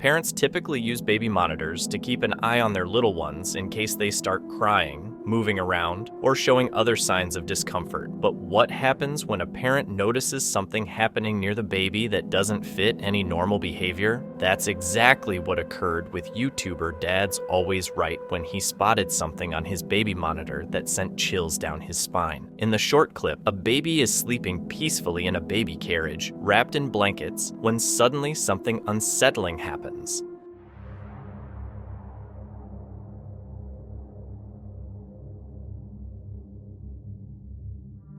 Parents typically use baby monitors to keep an eye on their little ones in case they start crying, moving around, or showing other signs of discomfort. But what happens when a parent notices something happening near the baby that doesn't fit any normal behavior? That's exactly what occurred with YouTuber Dad's Always Right when he spotted something on his baby monitor that sent chills down his spine. In the short clip, a baby is sleeping peacefully in a baby carriage, wrapped in blankets, when suddenly something unsettling happens.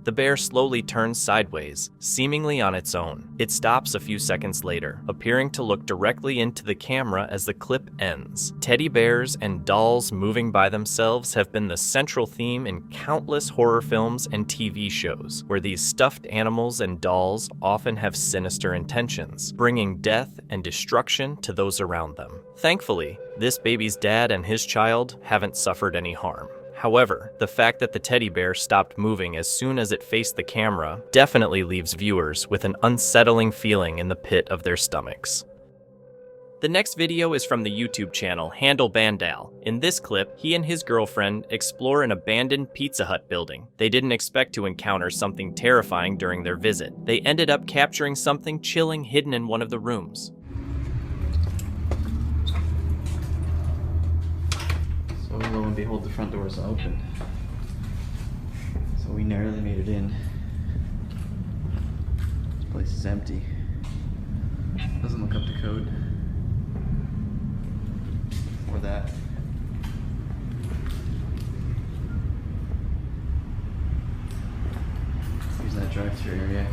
The bear slowly turns sideways, seemingly on its own. It stops a few seconds later, appearing to look directly into the camera as the clip ends. Teddy bears and dolls moving by themselves have been the central theme in countless horror films and TV shows, where these stuffed animals and dolls often have sinister intentions, bringing death and destruction to those around them. Thankfully, this baby's dad and his child haven't suffered any harm. However, the fact that the teddy bear stopped moving as soon as it faced the camera definitely leaves viewers with an unsettling feeling in the pit of their stomachs. The next video is from the YouTube channel Handle Bandal. In this clip, he and his girlfriend explore an abandoned Pizza Hut building. They didn't expect to encounter something terrifying during their visit. They ended up capturing something chilling hidden in one of the rooms. So lo and behold, the front door is open. So we narrowly made it in. This place is empty. Doesn't look up to code. Or that. Here's that drive-thru area.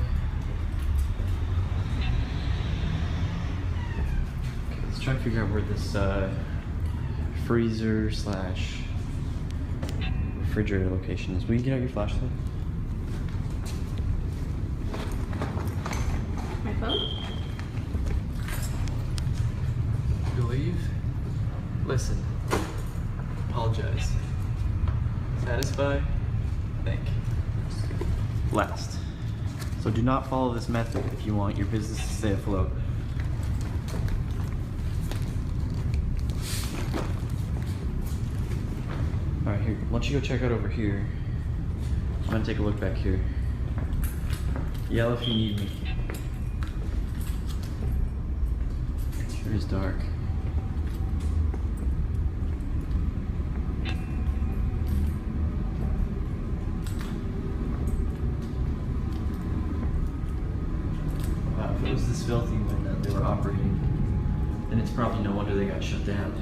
Okay, let's try to figure out where this freezer slash refrigerator location is. Will you get out your flashlight? My phone? Believe? Listen. Apologize. Satisfy? Think. Last. So do not follow this method if you want your business to stay afloat. Alright, here, why don't you go check out over here. I'm gonna take a look back here. Yell if you need me. Sure is dark. Wow, if it was this filthy when they were operating, then it's probably no wonder they got shut down.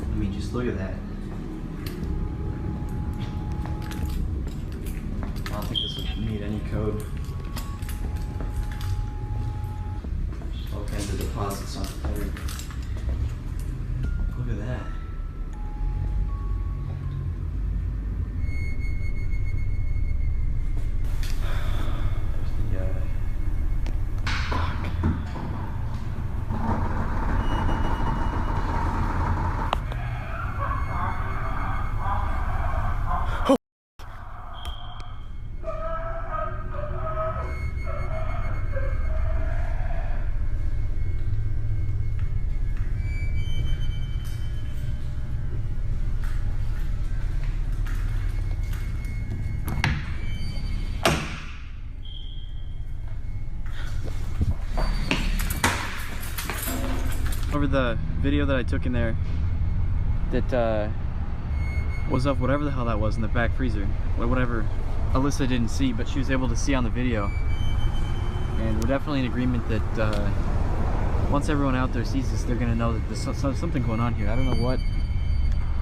I mean, just look at that. I don't think this would meet any code. There's all kinds of deposits on there. Look at that. Over the video that I took in there that was of whatever the hell that was in the back freezer, whatever Alyssa didn't see, but she was able to see on the video. And we're definitely in agreement that once everyone out there sees this, they're gonna know that there's something going on here. I don't know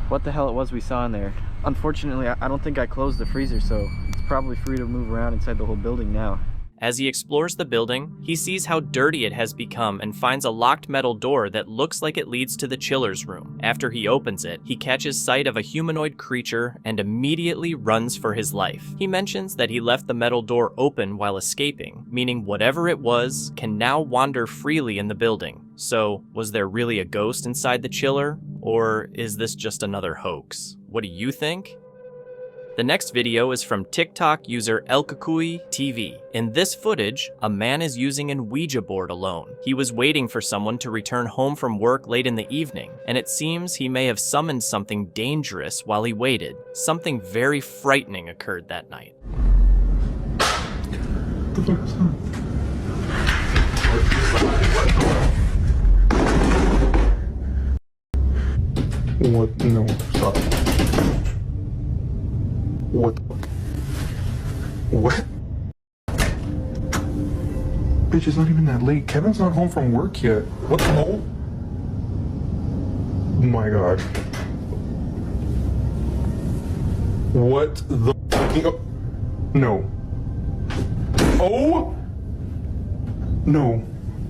what the hell it was we saw in there. Unfortunately, I don't think I closed the freezer, so it's probably free to move around inside the whole building now. As he explores the building, he sees how dirty it has become and finds a locked metal door that looks like it leads to the chiller's room. After he opens it, he catches sight of a humanoid creature and immediately runs for his life. He mentions that he left the metal door open while escaping, meaning whatever it was can now wander freely in the building. So, was there really a ghost inside the chiller? Or is this just another hoax? What do you think? The next video is from TikTok user Elkakui TV. In this footage, a man is using an Ouija board alone. He was waiting for someone to return home from work late in the evening, and it seems he may have summoned something dangerous while he waited. Something very frightening occurred that night. What? No, stop. What? What? Bitch, it's not even that late. Kevin's not home from work yet. What the hell? Oh my god. What the fucking... Oh. No. Oh! No.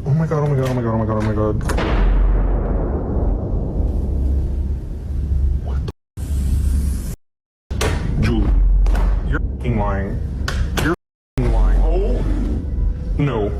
Oh my god, oh my god, oh my god, oh my god, oh my god. Julie, you're f***ing lying. You're f***ing lying. Oh! No.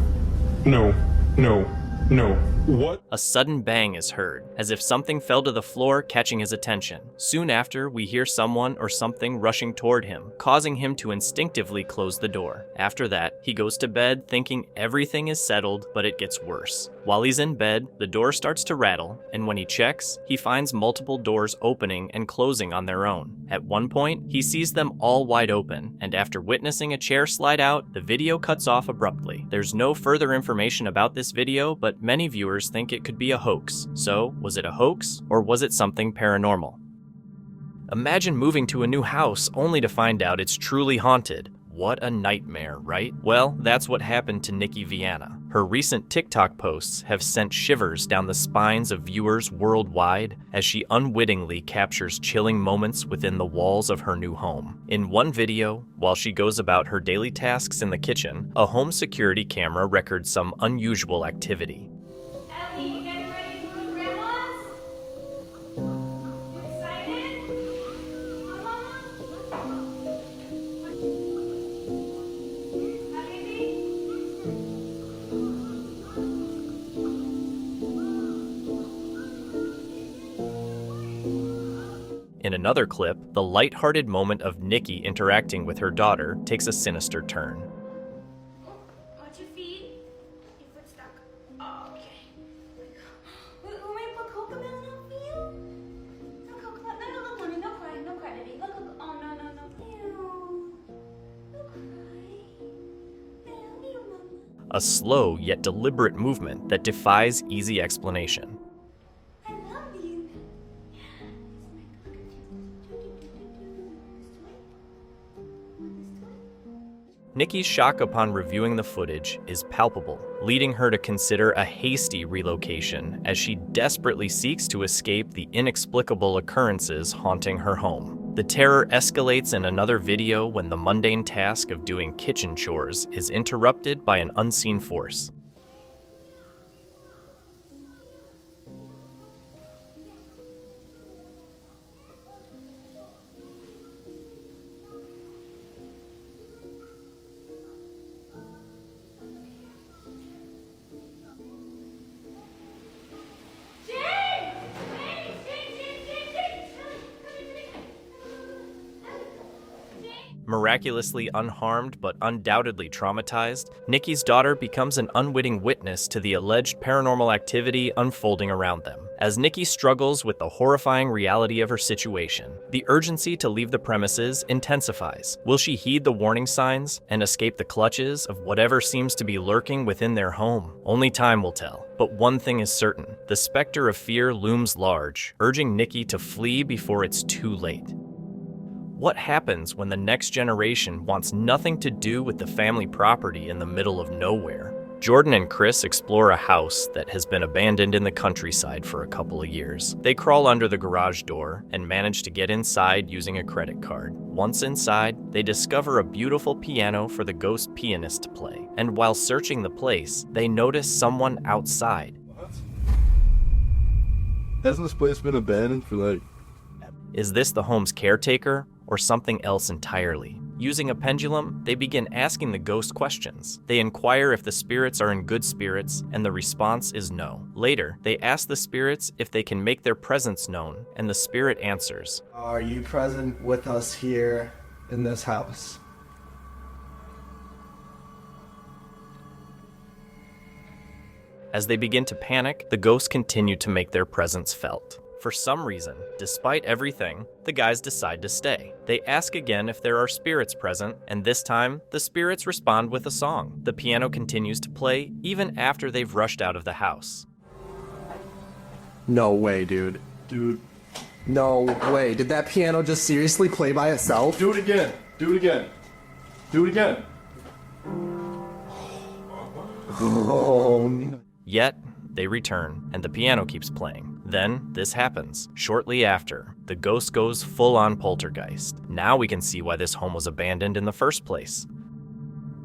No. No. No. What? A sudden bang is heard, as if something fell to the floor, catching his attention. Soon after, we hear someone or something rushing toward him, causing him to instinctively close the door. After that, he goes to bed thinking everything is settled, but it gets worse. While he's in bed, the door starts to rattle, and when he checks, he finds multiple doors opening and closing on their own. At one point, he sees them all wide open, and after witnessing a chair slide out, the video cuts off abruptly. There's no further information about this video, but many viewers think it could be a hoax. So, was it a hoax, or was it something paranormal? Imagine moving to a new house only to find out it's truly haunted. What a nightmare, right? Well, that's what happened to Nikki Viana. Her recent TikTok posts have sent shivers down the spines of viewers worldwide as she unwittingly captures chilling moments within the walls of her new home. In one video, while she goes about her daily tasks in the kitchen, a home security camera records some unusual activity. Ellie, you getting ready to go to Grandma's? You excited? Mama? Hi, baby? In another clip, the lighthearted moment of Nikki interacting with her daughter takes a sinister turn. Watch your feet. Your foot's stuck. Oh, okay. Want me to put coconut on for you? No coconut. No, look, honey. No cry. No cry, baby. Look. Oh, no. Ew. Don't cry. I love you, Mama. A slow yet deliberate movement that defies easy explanation. I love you. Nikki's shock upon reviewing the footage is palpable, leading her to consider a hasty relocation as she desperately seeks to escape the inexplicable occurrences haunting her home. The terror escalates in another video when the mundane task of doing kitchen chores is interrupted by an unseen force. Miraculously unharmed but undoubtedly traumatized, Nikki's daughter becomes an unwitting witness to the alleged paranormal activity unfolding around them. As Nikki struggles with the horrifying reality of her situation, the urgency to leave the premises intensifies. Will she heed the warning signs and escape the clutches of whatever seems to be lurking within their home? Only time will tell. But one thing is certain, the specter of fear looms large, urging Nikki to flee before it's too late. What happens when the next generation wants nothing to do with the family property in the middle of nowhere? Jordan and Chris explore a house that has been abandoned in the countryside for a couple of years. They crawl under the garage door and manage to get inside using a credit card. Once inside, they discover a beautiful piano for the ghost pianist to play. And while searching the place, they notice someone outside. What? Hasn't this place been abandoned for like... Is this the home's caretaker or something else entirely? Using a pendulum, they begin asking the ghost questions. They inquire if the spirits are in good spirits, and the response is no. Later, they ask the spirits if they can make their presence known, and the spirit answers, Are you present with us here in this house. As they begin to panic, the ghosts continue to make their presence felt. For some reason, despite everything, the guys decide to stay. They ask again if there are spirits present, and this time, the spirits respond with a song. The piano continues to play even after they've rushed out of the house. No way, dude. Dude, No way. Did that piano just seriously play by itself? do it again. Do it again. Do it again. Oh, no. Yet, they return, and the piano keeps playing. Then, this happens. Shortly after, the ghost goes full-on poltergeist. Now we can see why this home was abandoned in the first place.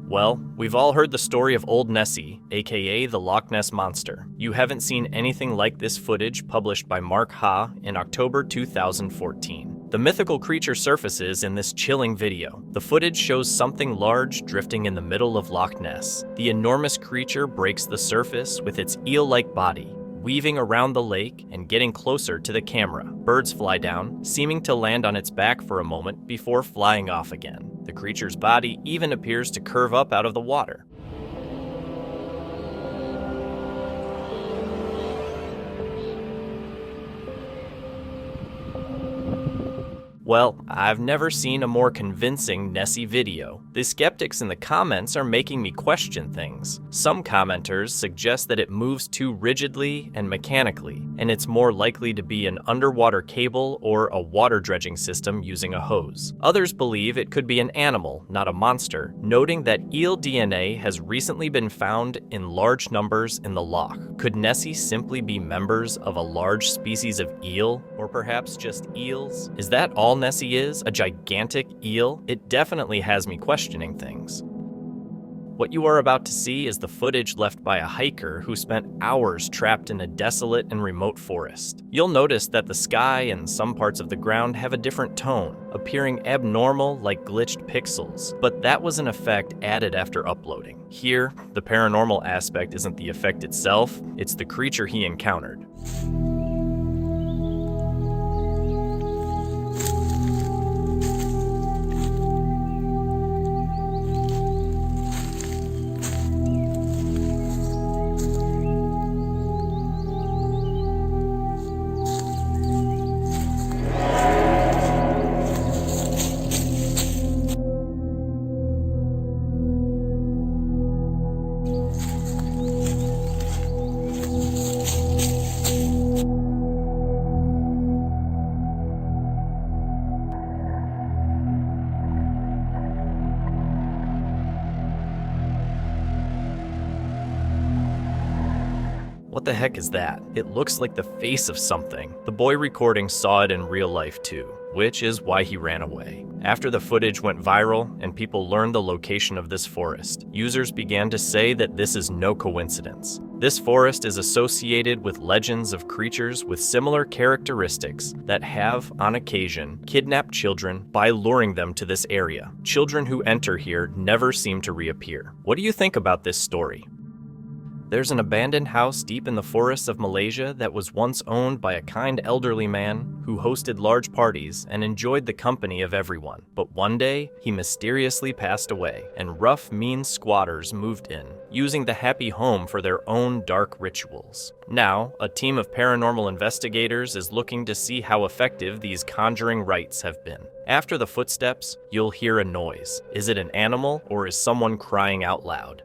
Well, we've all heard the story of Old Nessie, aka the Loch Ness Monster. You haven't seen anything like this footage published by Mark Ha in October 2014. The mythical creature surfaces in this chilling video. The footage shows something large drifting in the middle of Loch Ness. The enormous creature breaks the surface with its eel-like body, weaving around the lake and getting closer to the camera. Birds fly down, seeming to land on its back for a moment before flying off again. The creature's body even appears to curve up out of the water. Well, I've never seen a more convincing Nessie video. The skeptics in the comments are making me question things. Some commenters suggest that it moves too rigidly and mechanically, and it's more likely to be an underwater cable or a water dredging system using a hose. Others believe it could be an animal, not a monster, noting that eel DNA has recently been found in large numbers in the loch. Could Nessie simply be members of a large species of eel, or perhaps just eels? Is that all Nessie is? A gigantic eel? It definitely has me questioning things. What you are about to see is the footage left by a hiker who spent hours trapped in a desolate and remote forest. You'll notice that the sky and some parts of the ground have a different tone, appearing abnormal like glitched pixels, but that was an effect added after uploading. Here, the paranormal aspect isn't the effect itself, it's the creature he encountered. What the heck is that? It looks like the face of something. The boy recording saw it in real life too, which is why he ran away. After the footage went viral and people learned the location of this forest, users began to say that this is no coincidence. This forest is associated with legends of creatures with similar characteristics that have, on occasion, kidnapped children by luring them to this area. Children who enter here never seem to reappear. What do you think about this story? There's an abandoned house deep in the forests of Malaysia that was once owned by a kind elderly man who hosted large parties and enjoyed the company of everyone. But one day, he mysteriously passed away, and rough, mean squatters moved in, using the happy home for their own dark rituals. Now, a team of paranormal investigators is looking to see how effective these conjuring rites have been. After the footsteps, you'll hear a noise. Is it an animal, or is someone crying out loud?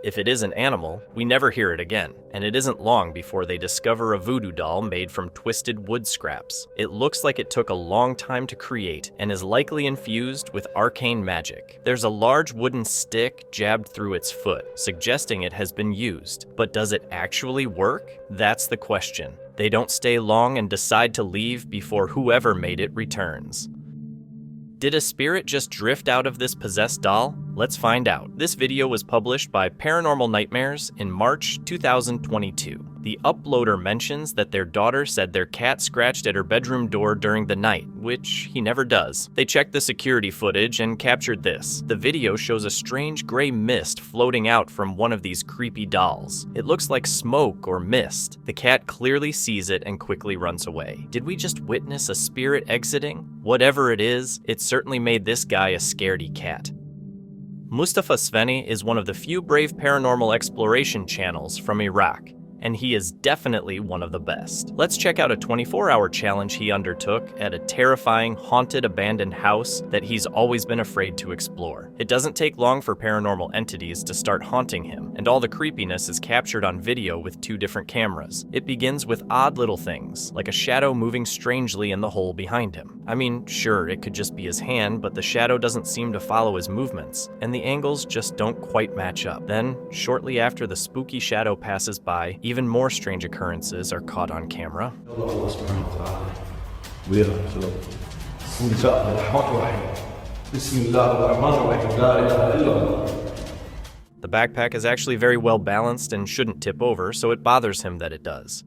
If it is an animal, we never hear it again, and it isn't long before they discover a voodoo doll made from twisted wood scraps. It looks like it took a long time to create and is likely infused with arcane magic. There's a large wooden stick jabbed through its foot, suggesting it has been used. But does it actually work? That's the question. They don't stay long and decide to leave before whoever made it returns. Did a spirit just drift out of this possessed doll? Let's find out. This video was published by Paranormal Nightmares in March 2022. The uploader mentions that their daughter said their cat scratched at her bedroom door during the night, which he never does. They checked the security footage and captured this. The video shows a strange gray mist floating out from one of these creepy dolls. It looks like smoke or mist. The cat clearly sees it and quickly runs away. Did we just witness a spirit exiting? Whatever it is, it certainly made this guy a scaredy cat. Mustafa Sveni is one of the few brave paranormal exploration channels from Iraq, and he is definitely one of the best. Let's check out a 24-hour challenge he undertook at a terrifying, haunted, abandoned house that he's always been afraid to explore. It doesn't take long for paranormal entities to start haunting him, and all the creepiness is captured on video with 2 different cameras. It begins with odd little things, like a shadow moving strangely in the hole behind him. I mean, sure, it could just be his hand, but the shadow doesn't seem to follow his movements, and the angles just don't quite match up. Then, shortly after the spooky shadow passes by, even more strange occurrences are caught on camera. The backpack is actually very well balanced and shouldn't tip over, so it bothers him that it does.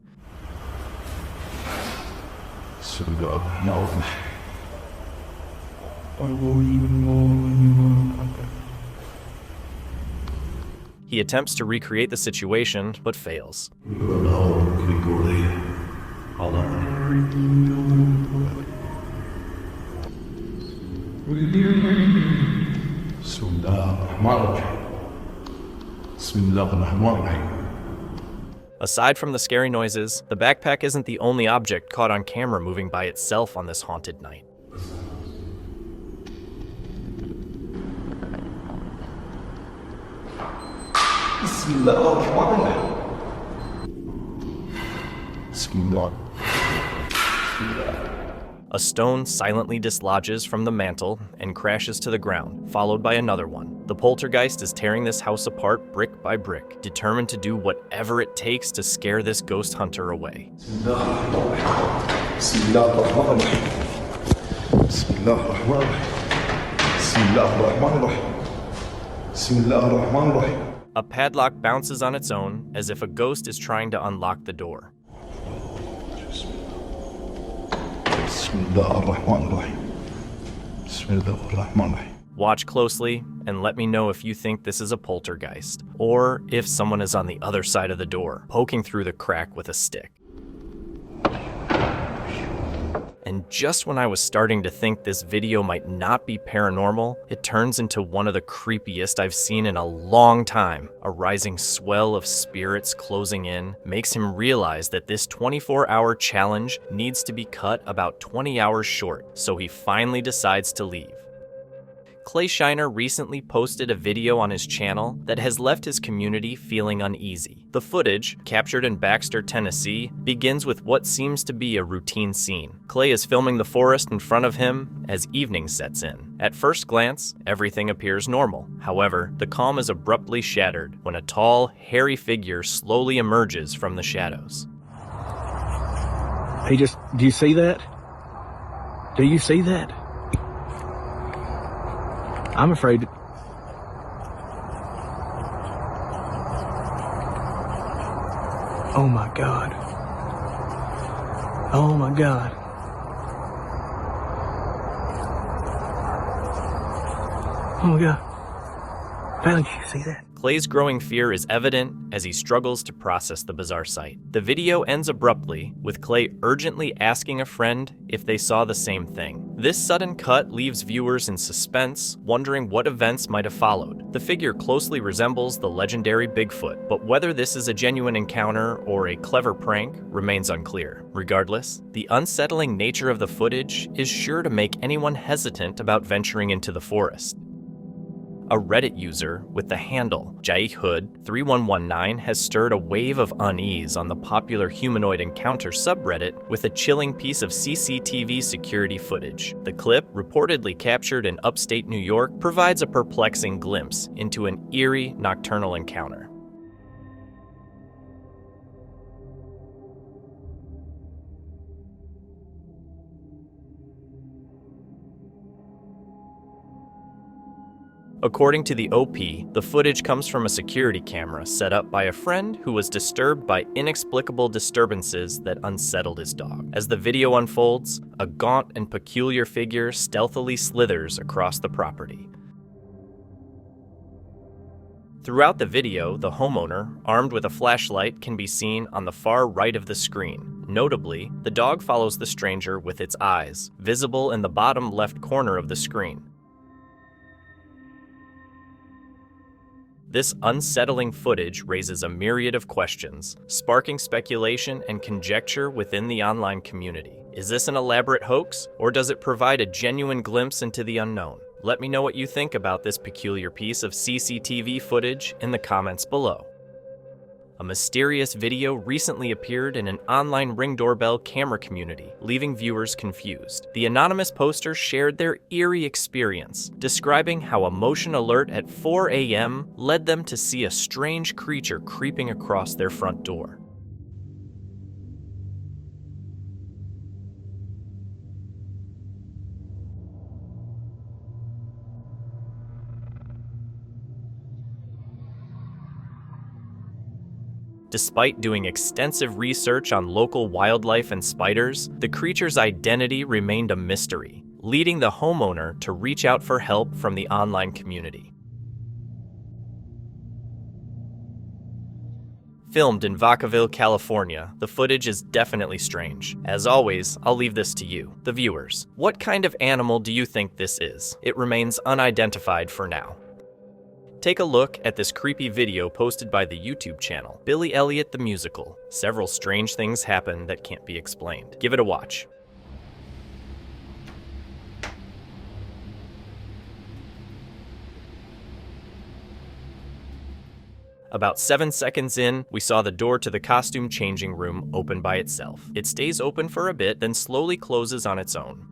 He attempts to recreate the situation, but fails. Aside from the scary noises, the backpack isn't the only object caught on camera moving by itself on this haunted night. A stone silently dislodges from the mantle and crashes to the ground, followed by another one. The poltergeist is tearing this house apart brick by brick, determined to do whatever it takes to scare this ghost hunter away. A padlock bounces on its own, as if a ghost is trying to unlock the door. Watch closely, and let me know if you think this is a poltergeist, or if someone is on the other side of the door, poking through the crack with a stick. And just when I was starting to think this video might not be paranormal, it turns into one of the creepiest I've seen in a long time. A rising swell of spirits closing in makes him realize that this 24-hour challenge needs to be cut about 20 hours short, so he finally decides to leave. Clay Shiner recently posted a video on his channel that has left his community feeling uneasy. The footage, captured in Baxter, Tennessee, begins with what seems to be a routine scene. Clay is filming the forest in front of him as evening sets in. At first glance, everything appears normal. However, the calm is abruptly shattered when a tall, hairy figure slowly emerges from the shadows. Do you see that? Do you see that? I'm afraid. Oh my God. Oh my God. Oh my God. Valley, did you see that? Clay's growing fear is evident as he struggles to process the bizarre sight. The video ends abruptly, with Clay urgently asking a friend if they saw the same thing. This sudden cut leaves viewers in suspense, wondering what events might have followed. The figure closely resembles the legendary Bigfoot, but whether this is a genuine encounter or a clever prank remains unclear. Regardless, the unsettling nature of the footage is sure to make anyone hesitant about venturing into the forest. A Reddit user with the handle JaiHood3119 has stirred a wave of unease on the popular humanoid encounter subreddit with a chilling piece of CCTV security footage. The clip, reportedly captured in upstate New York, provides a perplexing glimpse into an eerie nocturnal encounter. According to the OP, the footage comes from a security camera set up by a friend who was disturbed by inexplicable disturbances that unsettled his dog. As the video unfolds, a gaunt and peculiar figure stealthily slithers across the property. Throughout the video, the homeowner, armed with a flashlight, can be seen on the far right of the screen. Notably, the dog follows the stranger with its eyes, visible in the bottom left corner of the screen. This unsettling footage raises a myriad of questions, sparking speculation and conjecture within the online community. Is this an elaborate hoax, or does it provide a genuine glimpse into the unknown? Let me know what you think about this peculiar piece of CCTV footage in the comments below. A mysterious video recently appeared in an online Ring doorbell camera community, leaving viewers confused. The anonymous poster shared their eerie experience, describing how a motion alert at 4 a.m. led them to see a strange creature creeping across their front door. Despite doing extensive research on local wildlife and spiders, the creature's identity remained a mystery, leading the homeowner to reach out for help from the online community. Filmed in Vacaville, California, the footage is definitely strange. As always, I'll leave this to you, the viewers. What kind of animal do you think this is? It remains unidentified for now. Take a look at this creepy video posted by the YouTube channel, Billy Elliot the Musical. Several strange things happen that can't be explained. Give it a watch. About 7 seconds in, we saw the door to the costume changing room open by itself. It stays open for a bit, then slowly closes on its own.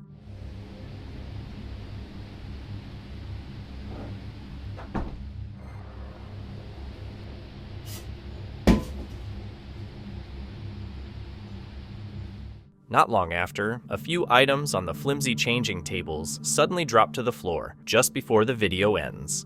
Not long after, a few items on the flimsy changing tables suddenly drop to the floor just before the video ends.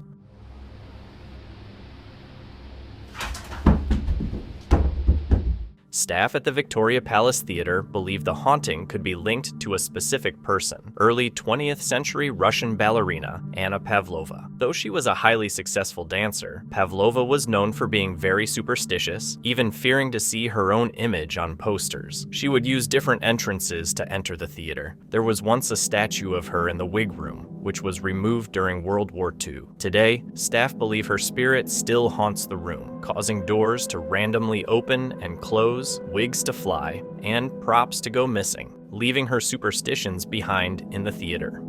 Staff at the Victoria Palace Theatre believe the haunting could be linked to a specific person, early 20th century Russian ballerina Anna Pavlova. Though she was a highly successful dancer, Pavlova was known for being very superstitious, even fearing to see her own image on posters. She would use different entrances to enter the theater. There was once a statue of her in the wig room, which was removed during World War II. Today, staff believe her spirit still haunts the room, causing doors to randomly open and close, wigs to fly, and props to go missing, leaving her superstitions behind in the theater.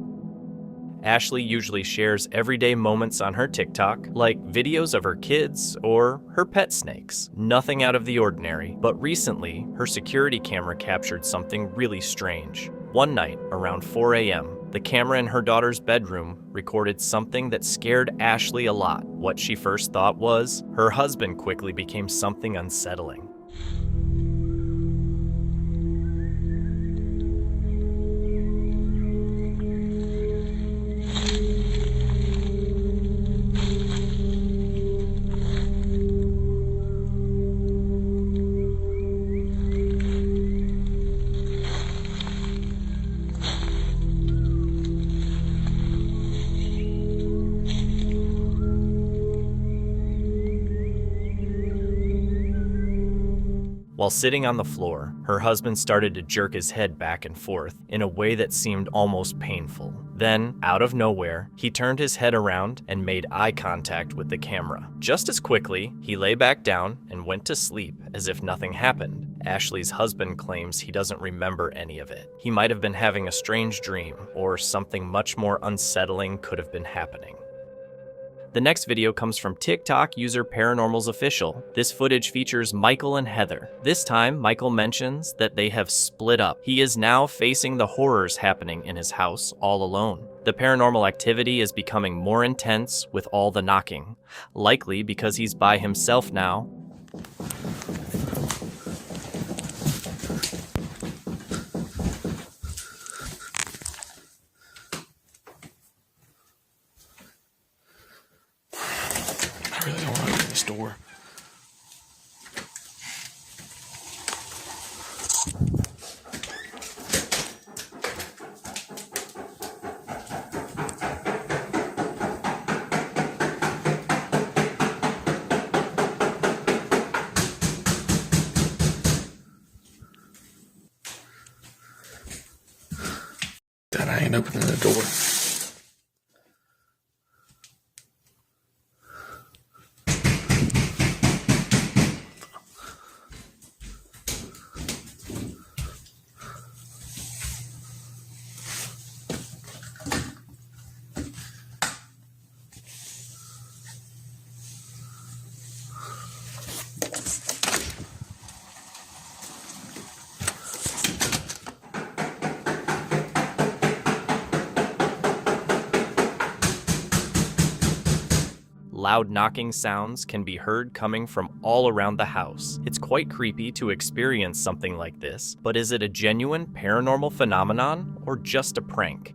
Ashley usually shares everyday moments on her TikTok, like videos of her kids or her pet snakes. Nothing out of the ordinary, but recently, her security camera captured something really strange. One night, around 4 a.m., the camera in her daughter's bedroom recorded something that scared Ashley a lot. What she first thought was, her husband quickly became something unsettling. While sitting on the floor, her husband started to jerk his head back and forth in a way that seemed almost painful. Then, out of nowhere, he turned his head around and made eye contact with the camera. Just as quickly, he lay back down and went to sleep as if nothing happened. Ashley's husband claims he doesn't remember any of it. He might have been having a strange dream, or something much more unsettling could have been happening. The next video comes from TikTok user Paranormal's Official. This footage features Michael and Heather. This time, Michael mentions that they have split up. He is now facing the horrors happening in his house all alone. The paranormal activity is becoming more intense with all the knocking, likely because he's by himself now. God, I ain't opening the door. Loud knocking sounds can be heard coming from all around the house. It's quite creepy to experience something like this, but is it a genuine paranormal phenomenon or just a prank?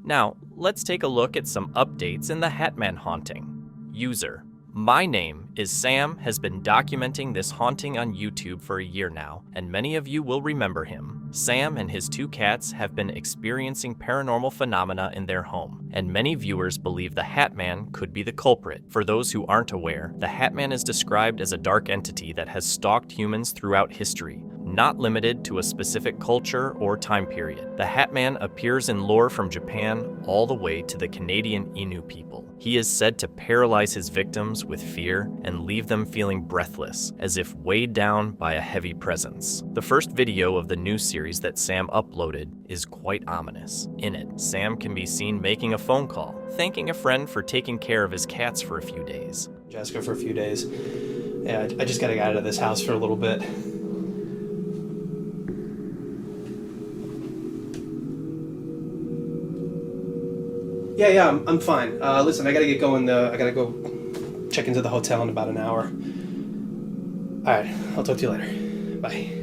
Now, let's take a look at some updates in the Hatman haunting. User: My name is Sam has been documenting this haunting on YouTube for a year now, and many of you will remember him. Sam and his 2 cats have been experiencing paranormal phenomena in their home, and many viewers believe the Hatman could be the culprit. For those who aren't aware, the Hatman is described as a dark entity that has stalked humans throughout history, not limited to a specific culture or time period. The Hatman appears in lore from Japan all the way to the Canadian Innu people. He is said to paralyze his victims with fear and leave them feeling breathless, as if weighed down by a heavy presence. The first video of the new series that Sam uploaded is quite ominous. In it, Sam can be seen making a phone call, thanking a friend for taking care of his cats for a few days. Jessica for a few days. Yeah, I just gotta get out of this house for a little bit. Yeah, I'm fine. Listen, I gotta get going. I gotta go check into the hotel in about an hour. Alright, I'll talk to you later. Bye.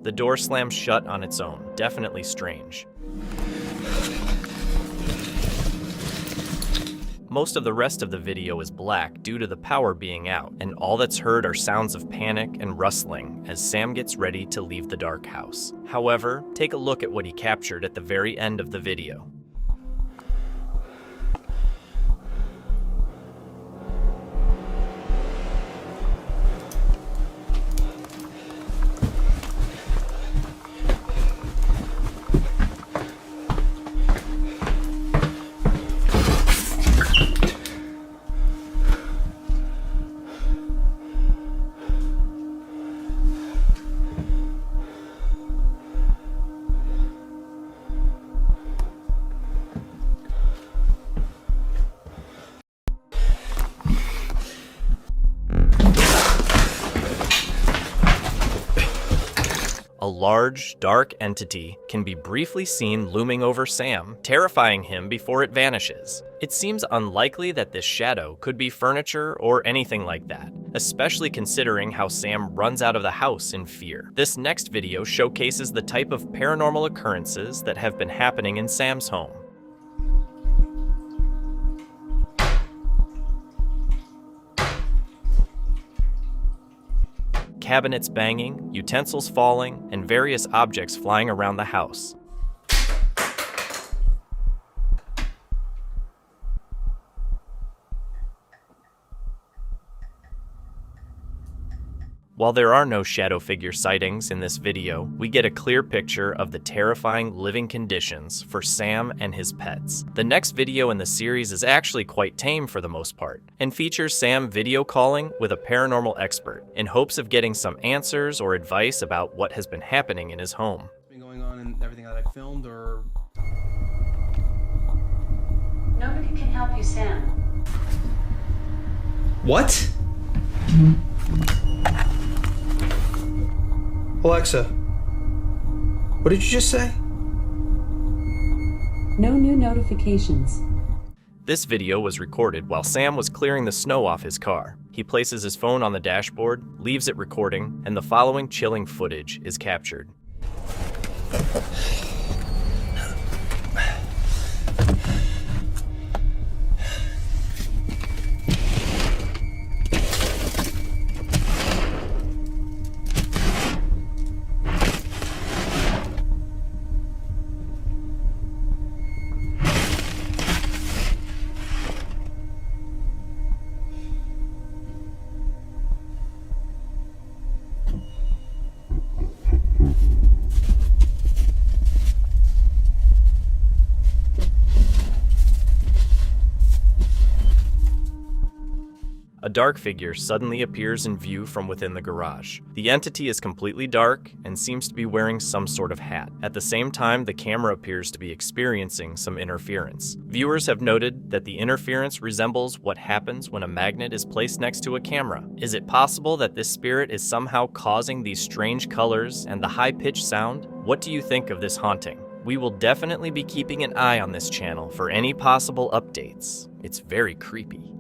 The door slams shut on its own, definitely strange. Most of the rest of the video is black due to the power being out, and all that's heard are sounds of panic and rustling as Sam gets ready to leave the dark house. However, take a look at what he captured at the very end of the video. A large, dark entity can be briefly seen looming over Sam, terrifying him before it vanishes. It seems unlikely that this shadow could be furniture or anything like that, especially considering how Sam runs out of the house in fear. This next video showcases the type of paranormal occurrences that have been happening in Sam's home. Cabinets banging, utensils falling, and various objects flying around the house. While there are no shadow figure sightings in this video, we get a clear picture of the terrifying living conditions for Sam and his pets. The next video in the series is actually quite tame for the most part, and features Sam video calling with a paranormal expert in hopes of getting some answers or advice about what has been happening in his home. Been going on in everything that I filmed, or nobody can help you, Sam. what? Alexa, what did you just say? No new notifications. This video was recorded while Sam was clearing the snow off his car. He places his phone on the dashboard, leaves it recording, and the following chilling footage is captured. dark figure suddenly appears in view from within the garage. The entity is completely dark and seems to be wearing some sort of hat. At the same time, the camera appears to be experiencing some interference. Viewers have noted that the interference resembles what happens when a magnet is placed next to a camera. Is it possible that this spirit is somehow causing these strange colors and the high-pitched sound? What do you think of this haunting? We will definitely be keeping an eye on this channel for any possible updates. It's very creepy.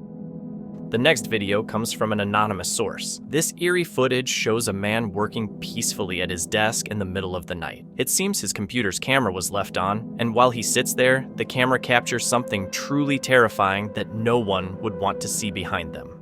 The next video comes from an anonymous source. This eerie footage shows a man working peacefully at his desk in the middle of the night. It seems his computer's camera was left on, and while he sits there, the camera captures something truly terrifying that no one would want to see behind them.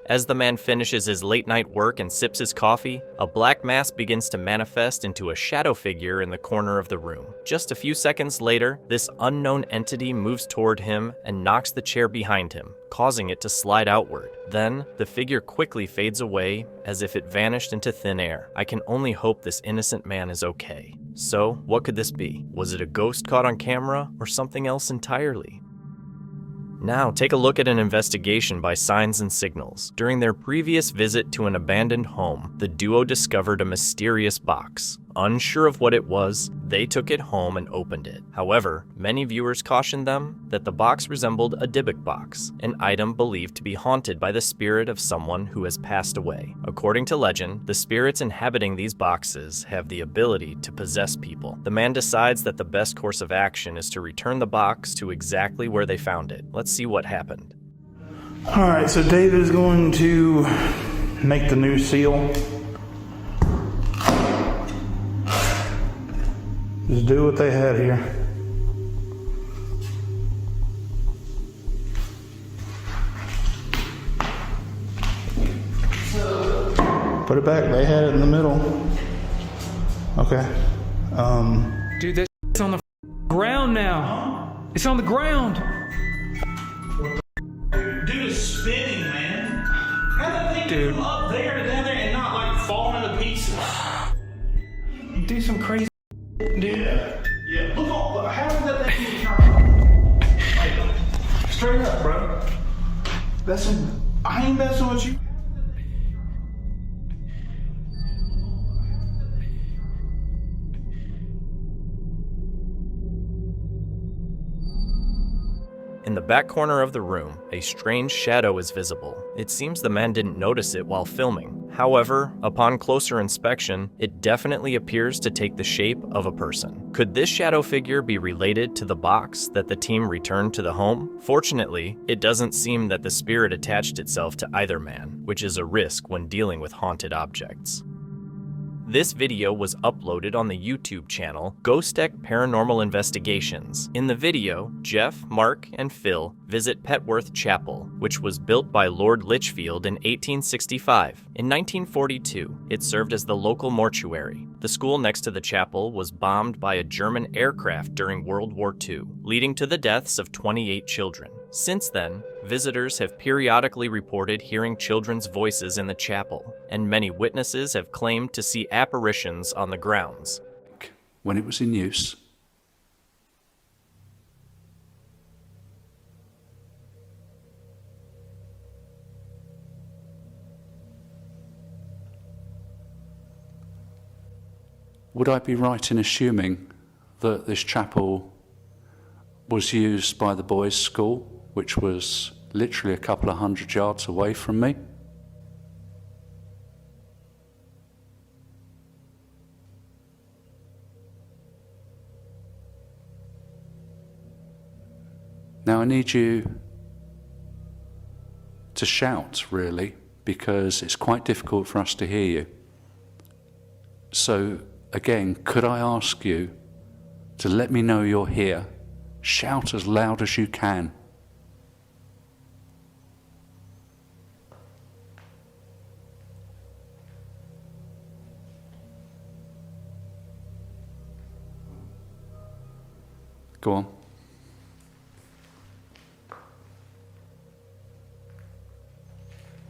As the man finishes his late-night work and sips his coffee, a black mass begins to manifest into a shadow figure in the corner of the room. Just a few seconds later, this unknown entity moves toward him and knocks the chair behind him, causing it to slide outward. Then, the figure quickly fades away as if it vanished into thin air. I can only hope this innocent man is okay. So, what could this be? Was it a ghost caught on camera or something else entirely? Now, take a look at an investigation by Signs and Signals. During their previous visit to an abandoned home, the duo discovered a mysterious box. Unsure of what it was, they took it home and opened it. However, many viewers cautioned them that the box resembled a Dybbuk box, an item believed to be haunted by the spirit of someone who has passed away. According to legend, the spirits inhabiting these boxes have the ability to possess people. The man decides that the best course of action is to return the box to exactly where they found it. Let's see what happened. Alright, so David's going to make the new seal. Just do what they had here. Put it back. They had it in the middle. Okay. Dude, that shit's on the ground now. It's on the ground. Dude is spinning, man. How did they get from up there to down there and not like falling into pieces? Do some crazy dude. Yeah. Look, how did that thing even turn? Like, straight up, bro. I ain't messing with you. In the back corner of the room, a strange shadow is visible. It seems the man didn't notice it while filming. However, upon closer inspection, it definitely appears to take the shape of a person. Could this shadow figure be related to the box that the team returned to the home? Fortunately, it doesn't seem that the spirit attached itself to either man, which is a risk when dealing with haunted objects. This video was uploaded on the YouTube channel Ghostek Paranormal Investigations. In the video, Jeff, Mark, and Phil visit Petworth Chapel, which was built by Lord Lichfield in 1865. In 1942, it served as the local mortuary. The school next to the chapel was bombed by a German aircraft during World War II, leading to the deaths of 28 children. Since then, visitors have periodically reported hearing children's voices in the chapel, and many witnesses have claimed to see apparitions on the grounds. When it was in use, would I be right in assuming that this chapel was used by the boys' school, which was literally a couple of 100 yards away from me? Now I need you to shout, really, because it's quite difficult for us to hear you. So, again, could I ask you to let me know you're here? Shout as loud as you can. Go on.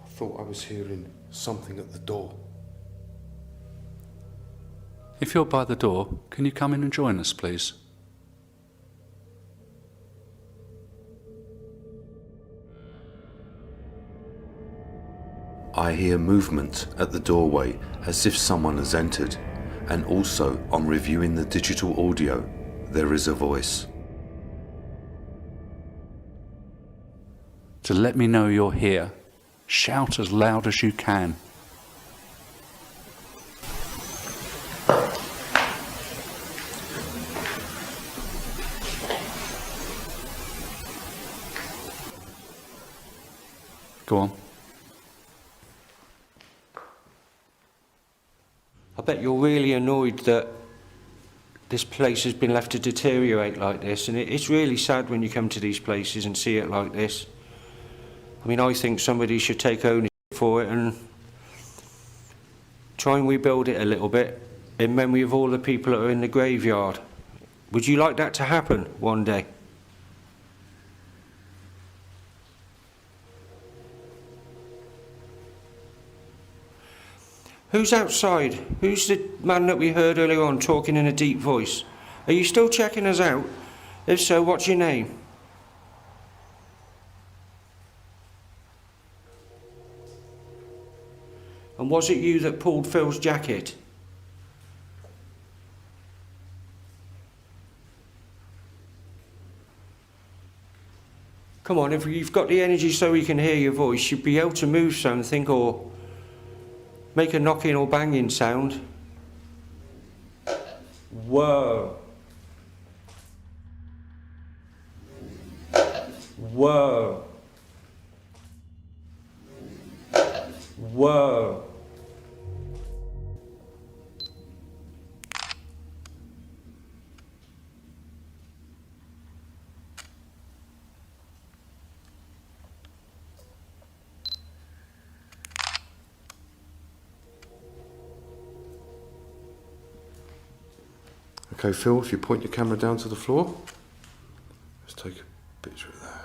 I thought I was hearing something at the door. If you're by the door, can you come in and join us, please? I hear movement at the doorway as if someone has entered, and also on reviewing the digital audio, there is a voice. To let me know you're here, shout as loud as you can. Go on. I bet you're really annoyed that this place has been left to deteriorate like this, and it's really sad when you come to these places and see it like this. I mean, I think somebody should take ownership for it and try and rebuild it a little bit in memory of all the people that are in the graveyard. Would you like that to happen one day? Who's outside? Who's the man that we heard earlier on talking in a deep voice? Are you still checking us out? If so, what's your name? And was it you that pulled Phil's jacket? Come on, if you've got the energy so we can hear your voice, you'd be able to move something or make a knocking or banging sound. Whoa. Whoa. Whoa. Okay, Phil, if you point your camera down to the floor, let's take a picture of that.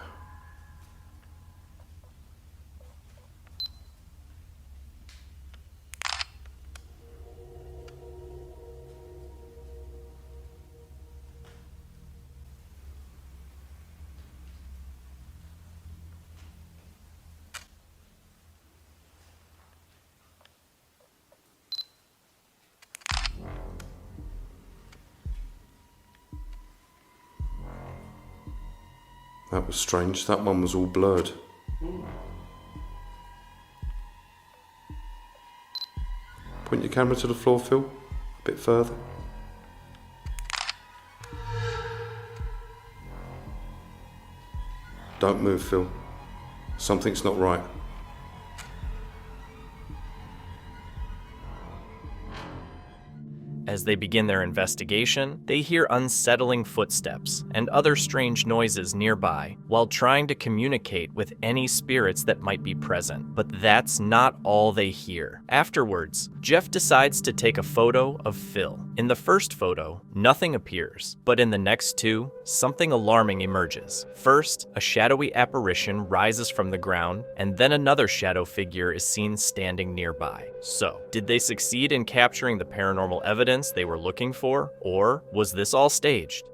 That was strange. That one was all blurred. Point your camera to the floor, Phil. A bit further. Don't move, Phil. Something's not right. As they begin their investigation, they hear unsettling footsteps and other strange noises nearby while trying to communicate with any spirits that might be present. But that's not all they hear. Afterwards, Jeff decides to take a photo of Phil. In the first photo, nothing appears, but in the next two, something alarming emerges. First, a shadowy apparition rises from the ground, and then another shadow figure is seen standing nearby. So, did they succeed in capturing the paranormal evidence they were looking for, or was this all staged?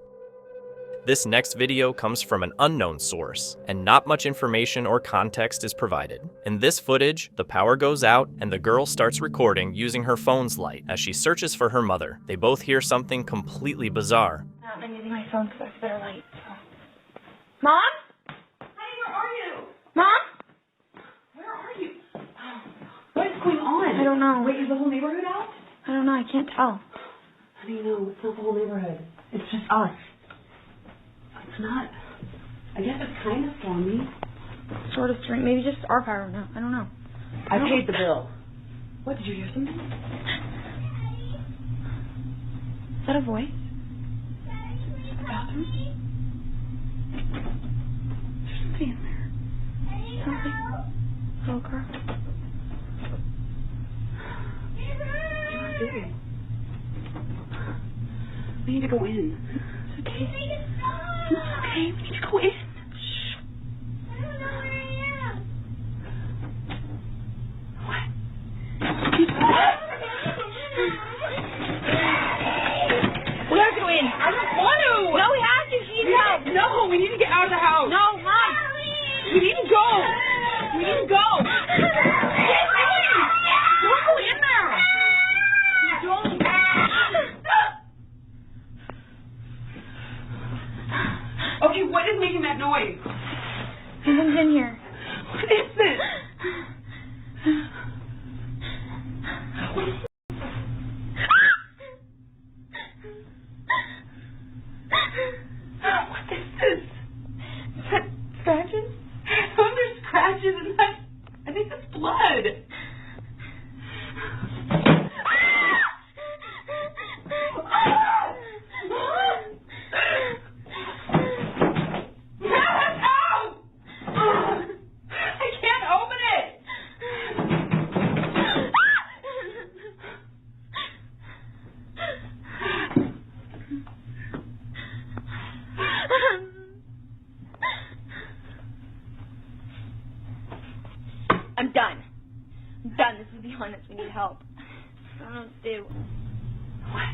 This next video comes from an unknown source, and not much information or context is provided. In this footage, the power goes out and the girl starts recording using her phone's light as she searches for her mother. They both hear something completely bizarre. I'm using my phone because that's better light. So. Mom? Honey, where are you? Mom? Where are you? What is going on? I don't know. Wait, is the whole neighborhood out? I don't know. I can't tell. Honey, no, it's not the whole neighborhood. It's just us. It's not. I guess it's kind of stormy. Sort of strange. Maybe just our power. No, I don't know. I paid the bill. What, did you hear something? Is that a voice? The bathroom? There's somebody in there. Sounds like a little girl. You're busy. We need to go in. It's okay. It's okay. We need to go in. We gotta go in. I don't want to. No, we have to. She needs help. No, we need to get out of the house. No, Mom. We need to go. We need to go. Don't go in there. Don't. Okay, what is making that noise? Someone's in here. What is this? What is this? Is that scratches? Those are scratches and that, I think that's blood. I can't open it. I'm done. I'm done. This is beyond us. We need help. I don't know what to do. What?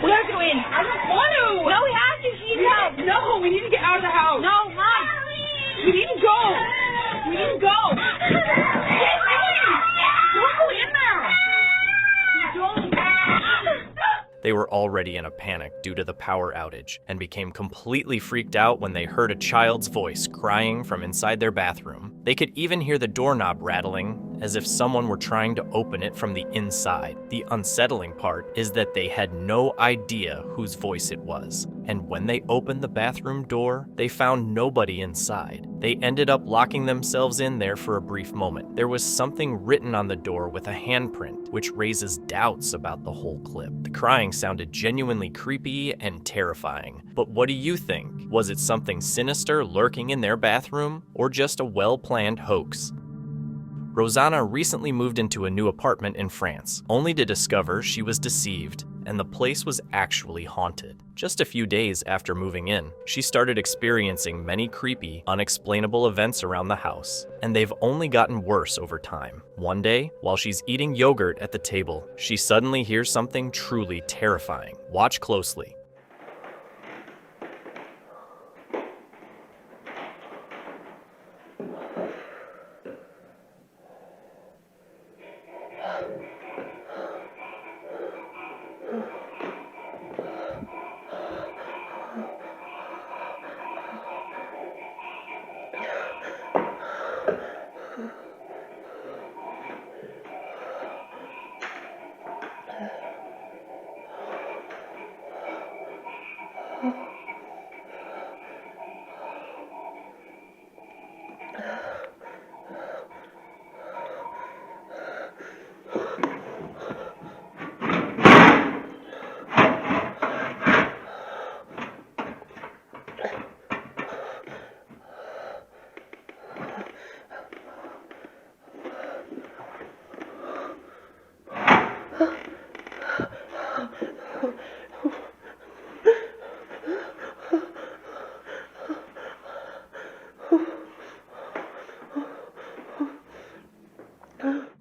We gotta go in. I don't want to. No, we have to. She needs help. No, we need to get out of the house. No, Mom. We need to go. We need to go. Don't go in there. Don't. They were already in a panic due to the power outage and became completely freaked out when they heard a child's voice crying from inside their bathroom. They could even hear the doorknob rattling as if someone were trying to open it from the inside. The unsettling part is that they had no idea whose voice it was. And when they opened the bathroom door, they found nobody inside. They ended up locking themselves in there for a brief moment. There was something written on the door with a handprint, which raises doubts about the whole clip. The crying sounded genuinely creepy and terrifying. But what do you think? Was it something sinister lurking in their bathroom, or just a well-planned hoax? Rosanna recently moved into a new apartment in France, only to discover she was deceived, and the place was actually haunted. Just a few days after moving in, she started experiencing many creepy, unexplainable events around the house, and they've only gotten worse over time. One day, while she's eating yogurt at the table, she suddenly hears something truly terrifying. Watch closely.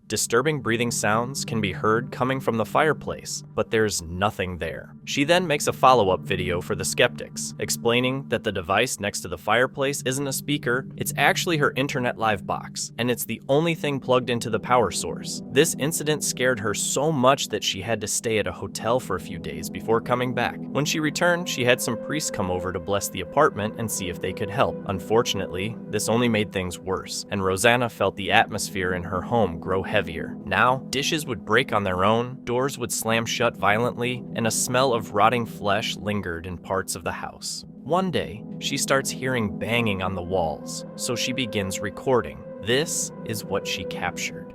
Disturbing breathing sounds can be heard coming from the fireplace, but there's nothing there. She then makes a follow-up video for the skeptics, explaining that the device next to the fireplace isn't a speaker, it's actually her internet live box, and it's the only thing plugged into the power source. This incident scared her so much that she had to stay at a hotel for a few days before coming back. When she returned, she had some priests come over to bless the apartment and see if they could help. Unfortunately, this only made things worse, and Rosanna felt the atmosphere in her home grow heavier. Now, dishes would break on their own, doors would slam shut violently, and a smell of rotting flesh lingered in parts of the house. One day, she starts hearing banging on the walls, so she begins recording. This is what she captured.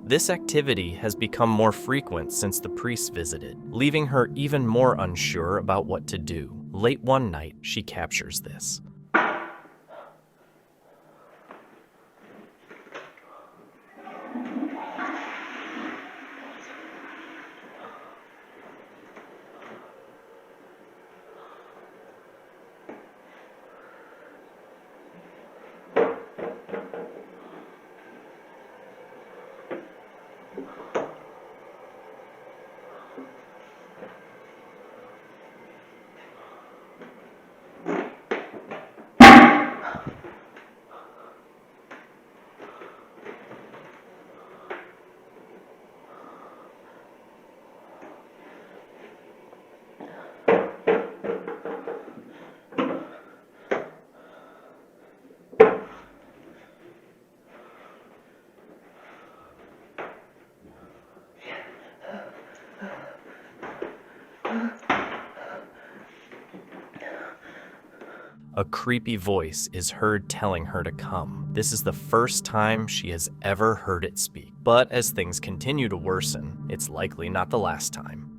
This activity has become more frequent since the priest visited, leaving her even more unsure about what to do. Late one night, she captures this. A creepy voice is heard telling her to come. This is the first time she has ever heard it speak. But as things continue to worsen, it's likely not the last time.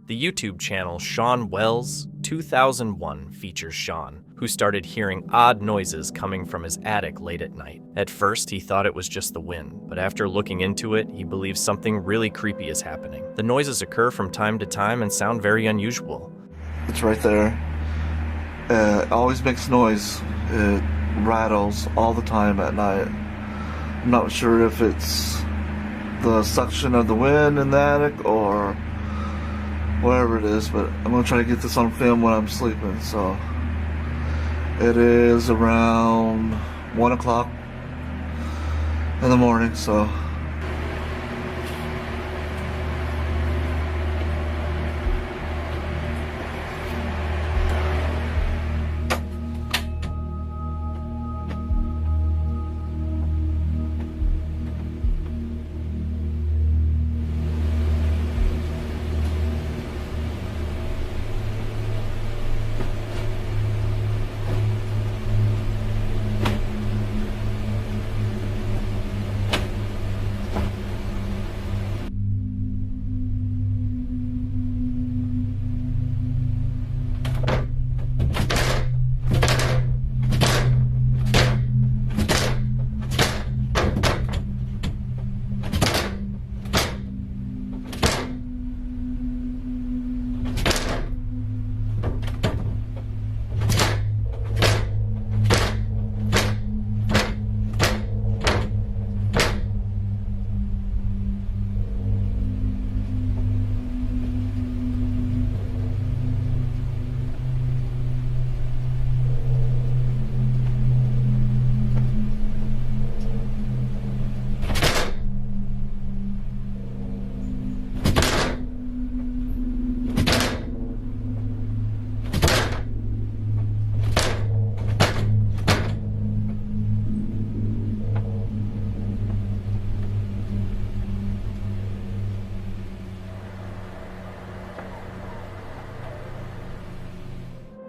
The YouTube channel Sean Wells 2001 features Sean, who started hearing odd noises coming from his attic late at night. At first, he thought it was just the wind, but after looking into it, he believes something really creepy is happening. The noises occur from time to time and sound very unusual. It's right there. It always makes noise. It rattles all the time at night. I'm not sure if it's the suction of the wind in the attic or whatever it is, but I'm going to try to get this on film when I'm sleeping. So it is around 1 o'clock in the morning, so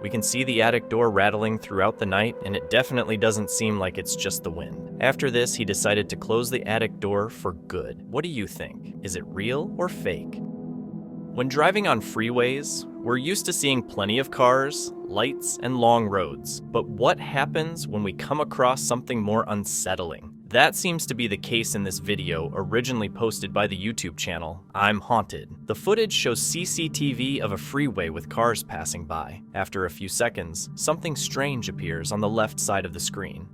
We can see the attic door rattling throughout the night, and it definitely doesn't seem like it's just the wind. After this, he decided to close the attic door for good. What do you think? Is it real or fake? When driving on freeways, we're used to seeing plenty of cars, lights, and long roads. But what happens when we come across something more unsettling? That seems to be the case in this video, originally posted by the YouTube channel, I'm Haunted. The footage shows CCTV of a freeway with cars passing by. After a few seconds, something strange appears on the left side of the screen.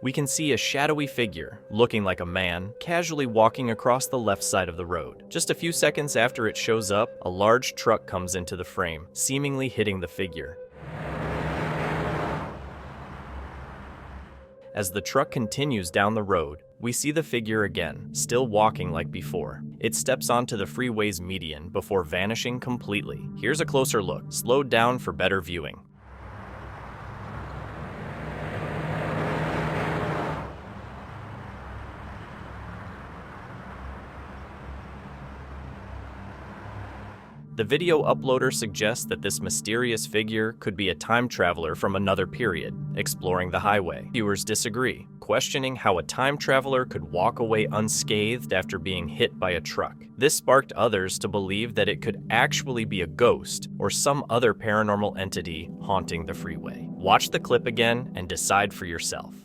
We can see a shadowy figure, looking like a man, casually walking across the left side of the road. Just a few seconds after it shows up, a large truck comes into the frame, seemingly hitting the figure. As the truck continues down the road, we see the figure again, still walking like before. It steps onto the freeway's median before vanishing completely. Here's a closer look, slowed down for better viewing. The video uploader suggests that this mysterious figure could be a time traveler from another period, exploring the highway. Viewers disagree, questioning how a time traveler could walk away unscathed after being hit by a truck. This sparked others to believe that it could actually be a ghost or some other paranormal entity haunting the freeway. Watch the clip again and decide for yourself.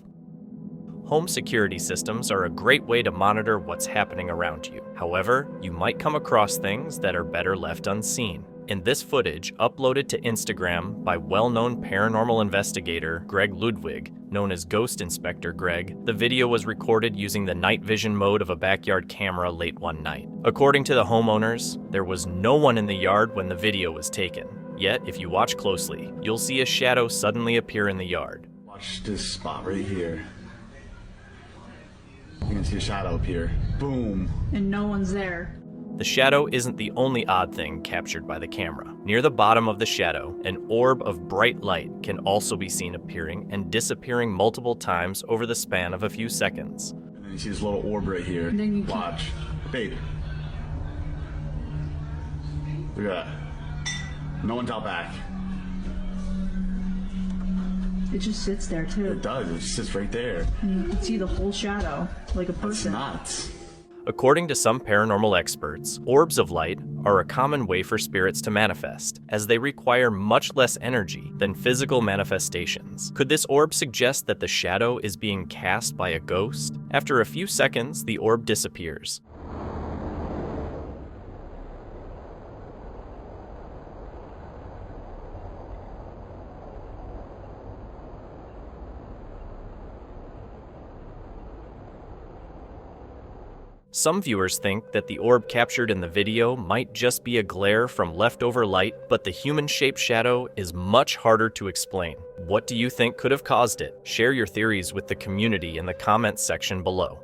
Home security systems are a great way to monitor what's happening around you. However, you might come across things that are better left unseen. In this footage, uploaded to Instagram by well-known paranormal investigator Greg Ludwig, known as Ghost Inspector Greg, the video was recorded using the night vision mode of a backyard camera late one night. According to the homeowners, there was no one in the yard when the video was taken. Yet, if you watch closely, you'll see a shadow suddenly appear in the yard. Watch this spot right here. You can see a shadow up here. Boom. And no one's there. The shadow isn't the only odd thing captured by the camera. Near the bottom of the shadow, an orb of bright light can also be seen appearing and disappearing multiple times over the span of a few seconds. And then you see this little orb right here. And then you watch. Babe. Look at that. No one's out back. It just sits there too. It does. It just sits right there. And you can see the whole shadow, like a person. That's nuts. According to some paranormal experts, orbs of light are a common way for spirits to manifest, as they require much less energy than physical manifestations. Could this orb suggest that the shadow is being cast by a ghost? After a few seconds, the orb disappears. Some viewers think that the orb captured in the video might just be a glare from leftover light, but the human-shaped shadow is much harder to explain. What do you think could have caused it? Share your theories with the community in the comments section below.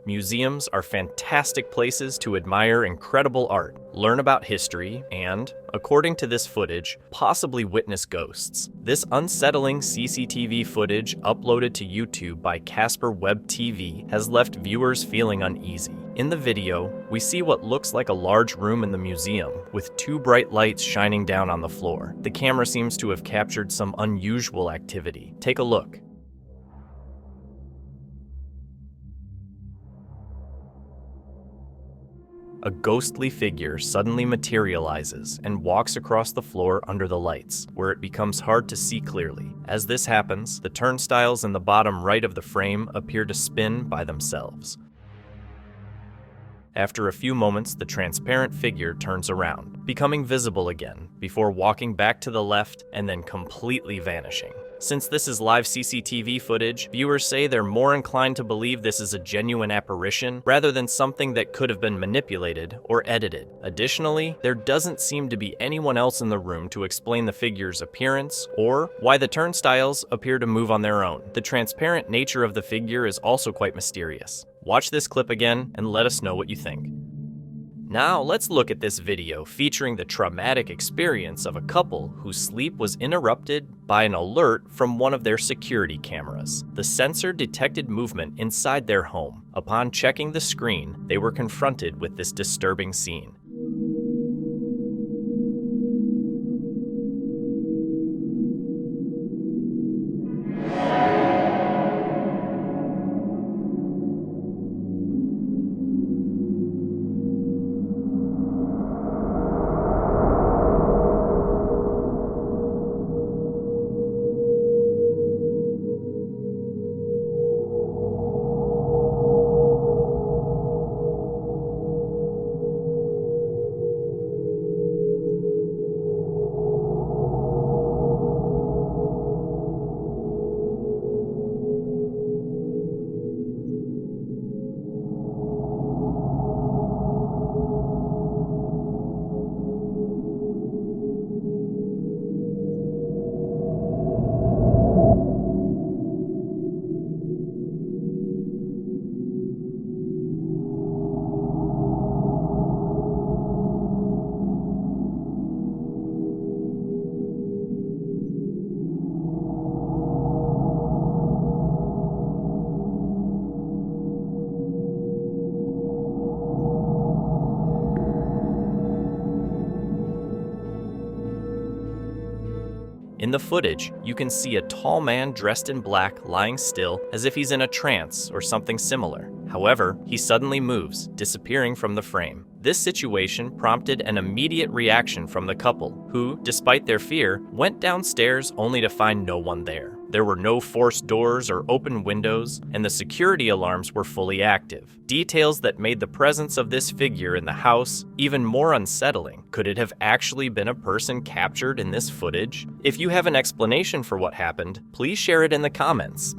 Museums are fantastic places to admire incredible art, learn about history, and, according to this footage, possibly witness ghosts. This unsettling CCTV footage uploaded to YouTube by Casper Web TV has left viewers feeling uneasy. In the video, we see what looks like a large room in the museum, with two bright lights shining down on the floor. The camera seems to have captured some unusual activity. Take a look. A ghostly figure suddenly materializes and walks across the floor under the lights, where it becomes hard to see clearly. As this happens, the turnstiles in the bottom right of the frame appear to spin by themselves. After a few moments, the transparent figure turns around, becoming visible again, before walking back to the left and then completely vanishing. Since this is live CCTV footage, viewers say they're more inclined to believe this is a genuine apparition rather than something that could have been manipulated or edited. Additionally, there doesn't seem to be anyone else in the room to explain the figure's appearance or why the turnstiles appear to move on their own. The transparent nature of the figure is also quite mysterious. Watch this clip again and let us know what you think. Now let's look at this video featuring the traumatic experience of a couple whose sleep was interrupted by an alert from one of their security cameras. The sensor detected movement inside their home. Upon checking the screen, they were confronted with this disturbing scene. In the footage, you can see a tall man dressed in black lying still as if he's in a trance or something similar. However, he suddenly moves, disappearing from the frame. This situation prompted an immediate reaction from the couple, who, despite their fear, went downstairs only to find no one there. There were no forced doors or open windows, and the security alarms were fully active. Details that made the presence of this figure in the house even more unsettling. Could it have actually been a person captured in this footage? If you have an explanation for what happened, please share it in the comments.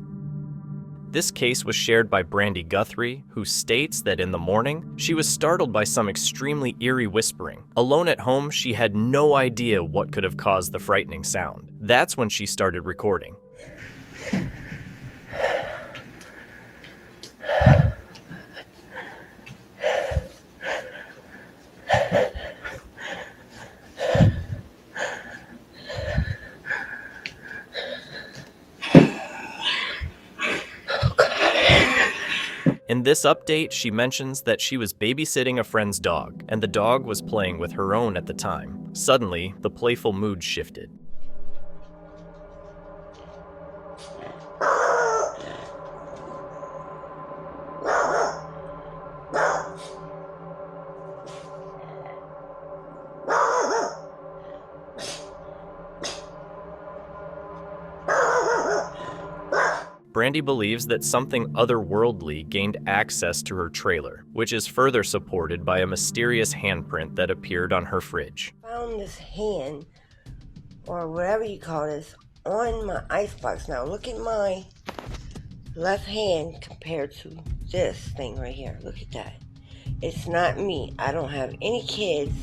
This case was shared by Brandy Guthrie, who states that in the morning, she was startled by some extremely eerie whispering. Alone at home, she had no idea what could have caused the frightening sound. That's when she started recording. In this update, she mentions that she was babysitting a friend's dog, and the dog was playing with her own at the time. Suddenly, the playful mood shifted. Brandy believes that something otherworldly gained access to her trailer, which is further supported by a mysterious handprint that appeared on her fridge. I found this hand, or whatever you call this, on my icebox. Now look at my left hand compared to this thing right here. Look at that. It's not me. I don't have any kids.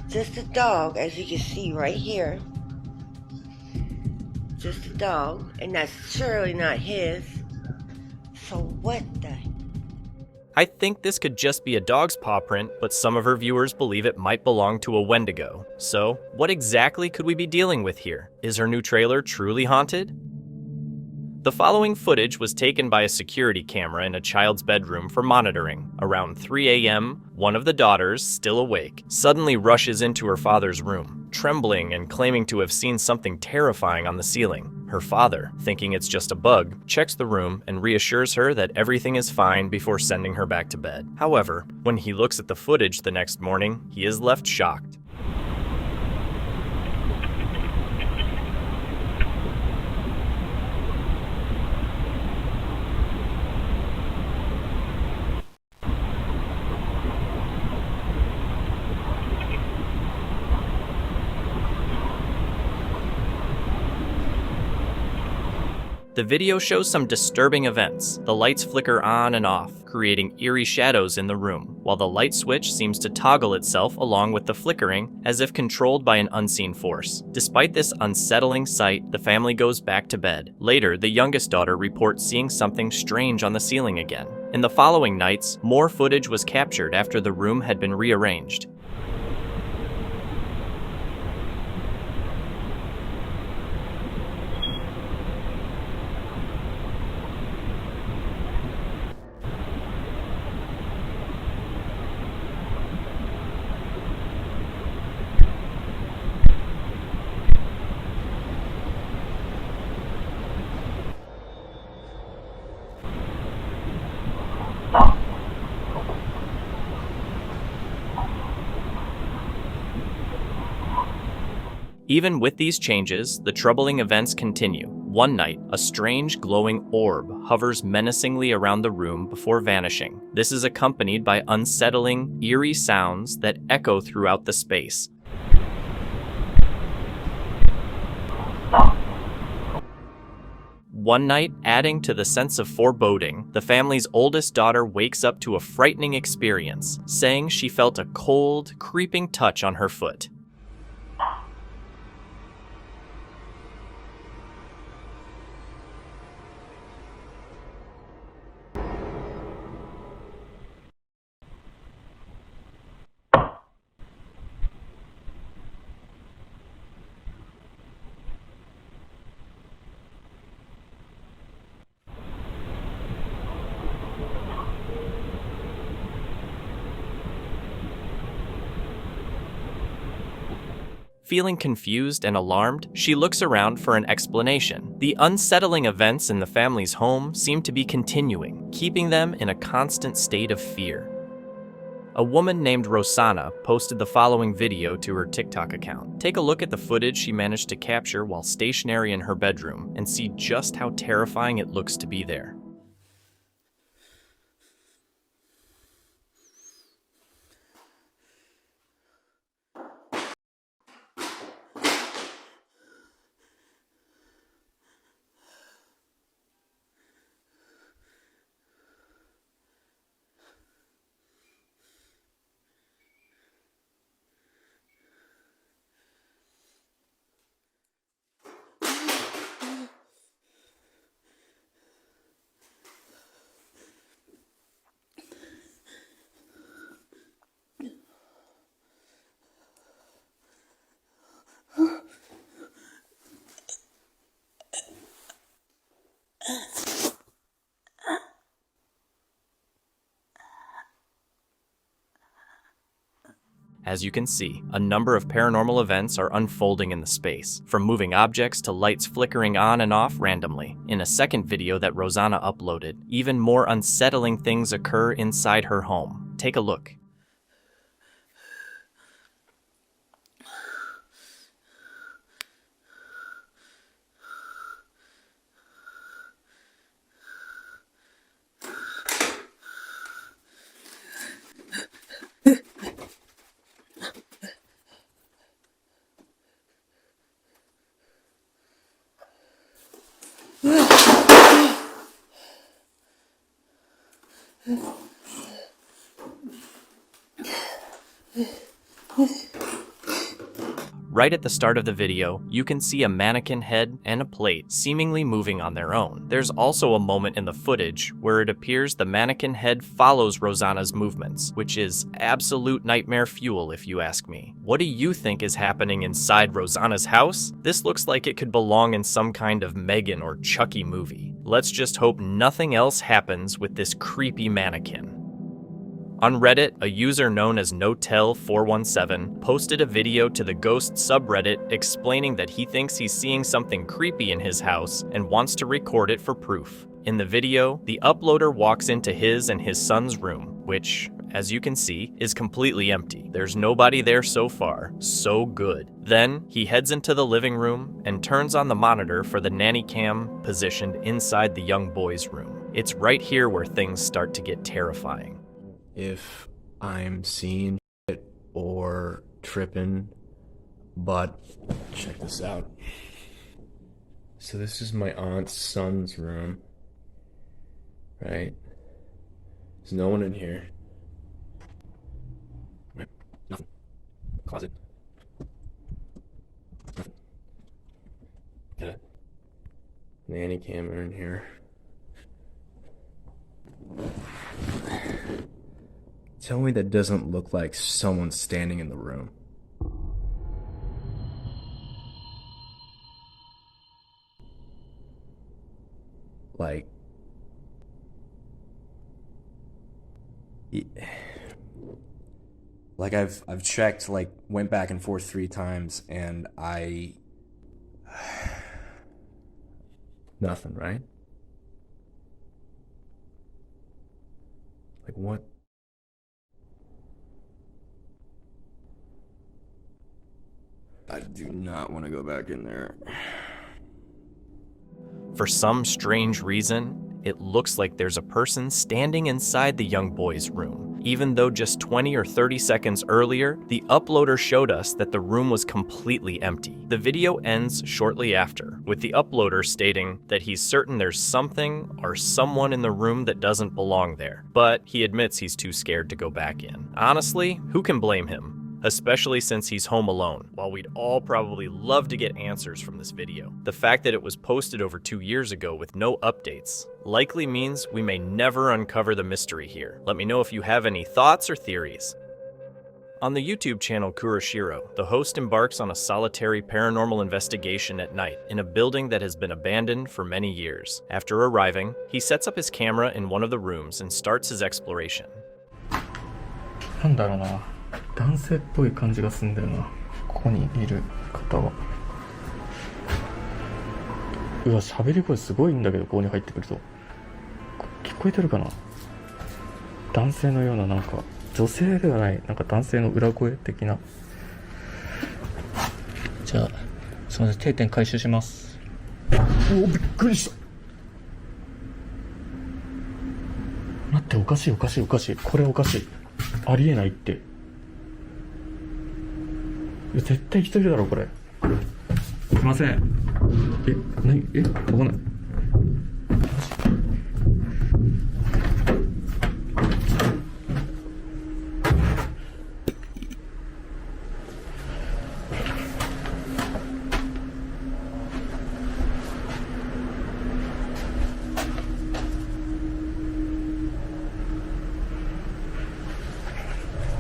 Just a dog, as you can see right here. Just a dog, and that's surely not his. So what the? I think this could just be a dog's paw print, but some of her viewers believe it might belong to a Wendigo. So, what exactly could we be dealing with here? Is her new trailer truly haunted? The following footage was taken by a security camera in a child's bedroom for monitoring. Around 3 a.m., one of the daughters, still awake, suddenly rushes into her father's room, trembling and claiming to have seen something terrifying on the ceiling. Her father, thinking it's just a bug, checks the room and reassures her that everything is fine before sending her back to bed. However, when he looks at the footage the next morning, he is left shocked. The video shows some disturbing events. The lights flicker on and off, creating eerie shadows in the room, while the light switch seems to toggle itself along with the flickering, as if controlled by an unseen force. Despite this unsettling sight, the family goes back to bed. Later, the youngest daughter reports seeing something strange on the ceiling again. In the following nights, more footage was captured after the room had been rearranged. Even with these changes, the troubling events continue. One night, a strange glowing orb hovers menacingly around the room before vanishing. This is accompanied by unsettling, eerie sounds that echo throughout the space. One night, adding to the sense of foreboding, the family's oldest daughter wakes up to a frightening experience, saying she felt a cold, creeping touch on her foot. Feeling confused and alarmed, she looks around for an explanation. The unsettling events in the family's home seem to be continuing, keeping them in a constant state of fear. A woman named Rosanna posted the following video to her TikTok account. Take a look at the footage she managed to capture while stationary in her bedroom and see just how terrifying it looks to be there. As you can see, a number of paranormal events are unfolding in the space, from moving objects to lights flickering on and off randomly. In a second video that Rosanna uploaded, even more unsettling things occur inside her home. Take a look. Right at the start of the video, you can see a mannequin head and a plate seemingly moving on their own. There's also a moment in the footage where it appears the mannequin head follows Rosanna's movements, which is absolute nightmare fuel if you ask me. What do you think is happening inside Rosanna's house? This looks like it could belong in some kind of Megan or Chucky movie. Let's just hope nothing else happens with this creepy mannequin. On Reddit, a user known as Notel417 posted a video to the Ghost subreddit explaining that he thinks he's seeing something creepy in his house and wants to record it for proof. In the video, the uploader walks into his and his son's room, which, as you can see, is completely empty. There's nobody there so far. So good. Then, he heads into the living room and turns on the monitor for the nanny cam positioned inside the young boy's room. It's right here where things start to get terrifying. If I'm seeing it or tripping, but check this out. So this is my aunt's son's room, right? There's no one in here. Nothing. Closet. Nothing. Got a nanny camera in here. Tell me that doesn't look like someone standing in the room. Like, I've checked, like, went back and forth 3 times, and nothing, right? Like, what? I do not want to go back in there. For some strange reason, it looks like there's a person standing inside the young boy's room, even though just 20 or 30 seconds earlier, the uploader showed us that the room was completely empty. The video ends shortly after, with the uploader stating that he's certain there's something or someone in the room that doesn't belong there, but he admits he's too scared to go back in. Honestly, who can blame him? Especially since he's home alone. While we'd all probably love to get answers from this video, the fact that it was posted over 2 years ago with no updates likely means we may never uncover the mystery here. Let me know if you have any thoughts or theories. On the YouTube channel Kurashiro, the host embarks on a solitary paranormal investigation at night in a building that has been abandoned for many years. After arriving, he sets up his camera in one of the rooms and starts his exploration. なんだろうな、男性っぽい感じがするんだよな、ここにいる方は。うわ、喋り声すごいんだけど、ここに入ってくると聞こえてるかな。男性のような、なんか女性ではない、なんか男性の裏声的な。じゃあすみません、定点回収します。おお、びっくりした。待って、おかしいおかしいおかしい、これおかしい、ありえないって。絶対一人だろこれ。すいません。何？わかんない。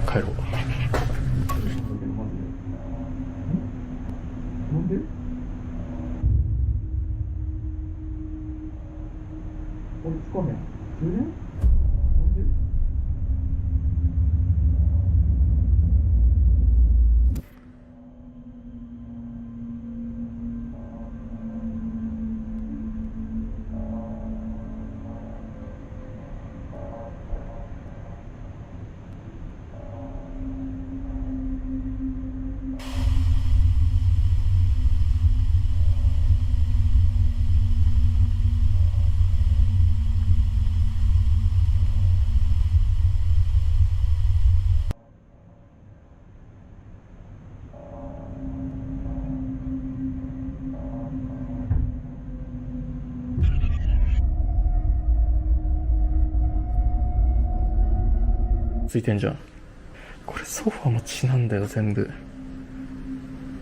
帰ろう。なんで？俺つかめん。充電？なんで？ついてんじゃん。これソファーも血なんだよ全部。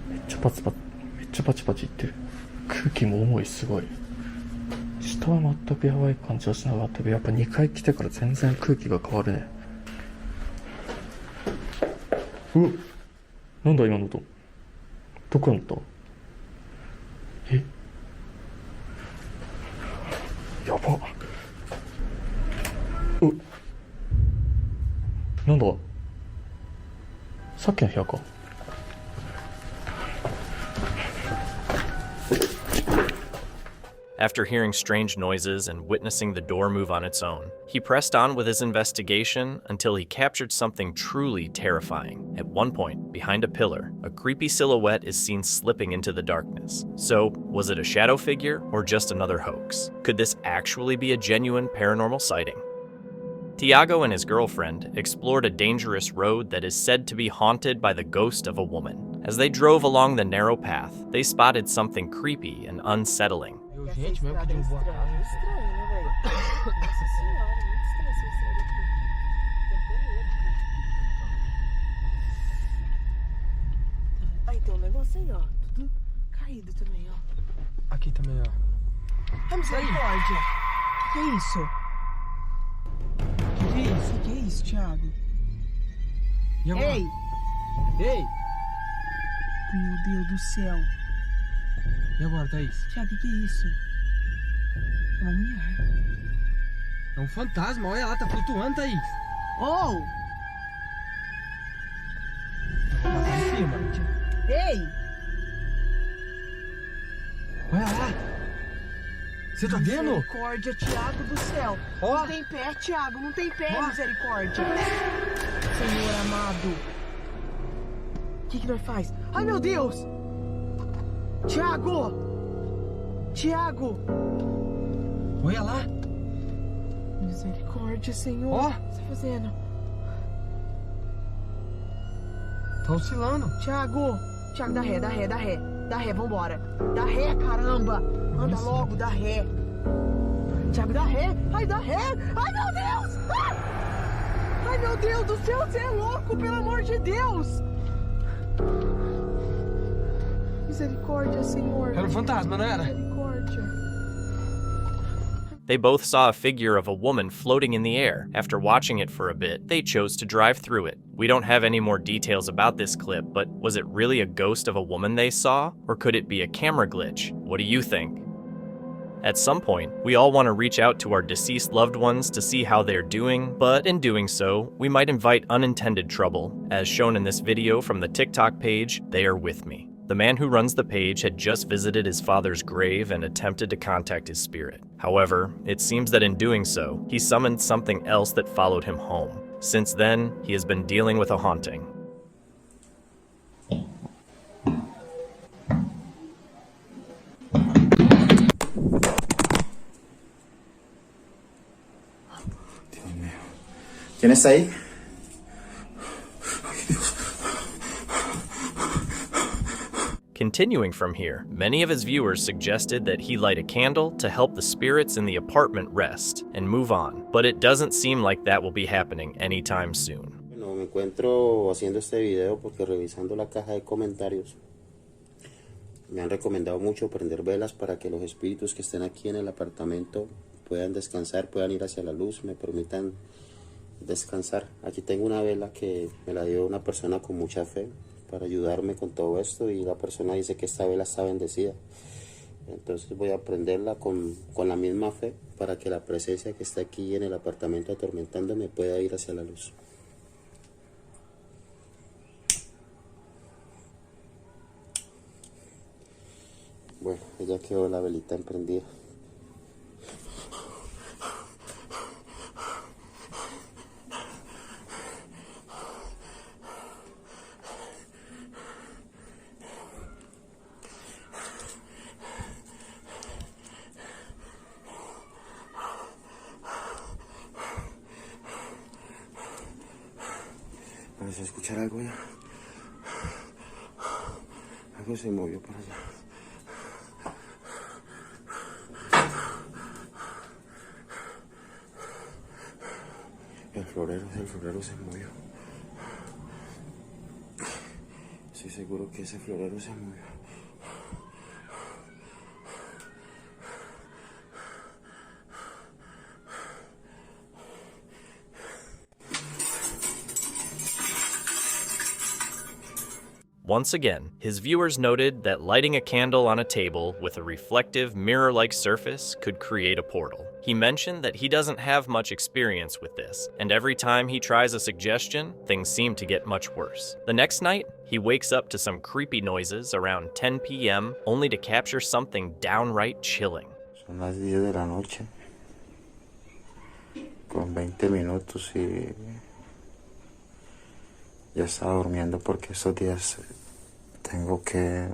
めっちゃパチパチいってる。空気も重い、すごい。下は全くやばい感じはしなかったけど、やっぱ2回来てから全然空気が変わるね。うわ、なんだ今の音。どこやった？え、やばっ。なんだ、さっきの部屋か。After hearing strange noises and witnessing the door move on its own, he pressed on with his investigation until he captured something truly terrifying. At one point, behind a pillar, a creepy silhouette is seen slipping into the darkness. So, was it a shadow figure or just another hoax? Could this actually be a genuine paranormal sighting? Tiago and his girlfriend explored a dangerous road that is said to be haunted by the ghost of a woman. As they drove along the narrow path, they spotted something creepy and unsettling. Que é isso, Thiago? Ei! Ei! Meu Deus do céu. E agora, Thaís? Tiago, o que é isso? É uma mulher. É um fantasma, olha lá, tá flutuando, Thaís. Oh! Eu vou matar em cima. Ei! Olha lá. Você tá vendo? Misericórdia, Tiago do céu. Ó. Não tem pé, Tiago, não tem pé, Ó. misericórdia. Senhor amado. O que nós faz? Ai, meu Deus! Tiago! Tiago! Olha lá. Misericórdia, Senhor. Ó. O que você tá fazendo? Tá oscilando. Tiago! Tiago, dá ré, dá ré, dá ré. Dá ré, vambora. Dá ré, caramba! Anda logo, dá ré. Tiago, dá ré. Ai, dá ré. Ai, meu Deus! Ah! Ai, meu Deus do céu, você é louco, pelo amor de Deus! Misericórdia, Senhor. Era um fantasma, não era? Misericórdia. They both saw a figure of a woman floating in the air. After watching it for a bit, they chose to drive through it. We don't have any more details about this clip, but was it really a ghost of a woman they saw? Or could it be a camera glitch? What do you think? At some point, we all want to reach out to our deceased loved ones to see how they're doing, but in doing so, we might invite unintended trouble. As shown in this video from the TikTok page, They Are With Me. The man who runs the page had just visited his father's grave and attempted to contact his spirit. However, it seems that in doing so, he summoned something else that followed him home. Since then, he has been dealing with a haunting. ¿Quién está ahí? Continuing from here, many of his viewers suggested that he light a candle to help the spirits in the apartment rest and move on, but it doesn't seem like that will be happening anytime soon. Bueno, me encuentro haciendo este video porque revisando la caja de comentarios me han recomendado mucho prender velas para que los espíritus que estén aquí en el apartamento puedan descansar, puedan ir hacia la luz, me permitan descansar. Aquí tengo una vela que me la dio una persona con mucha fe para ayudarme con todo esto, y la persona dice que esta vela está bendecida. Entonces voy a prenderla con la misma fe para que la presencia que está aquí en el apartamento atormentándome pueda ir hacia la luz. Bueno, ya quedó la velita emprendida. ¿Vas a escuchar algo ya? Algo se movió para allá. El florero se movió. Estoy seguro que ese florero se movió. Once again, his viewers noted that lighting a candle on a table with a reflective, mirror-like surface could create a portal. He mentioned that he doesn't have much experience with this, and every time he tries a suggestion, things seem to get much worse. The next night, he wakes up to some creepy noises around 10 p.m., only to capture something downright chilling. Son las 10 de la noche, con 20 minutos, y ya estaba durmiendo porque estos días tengo que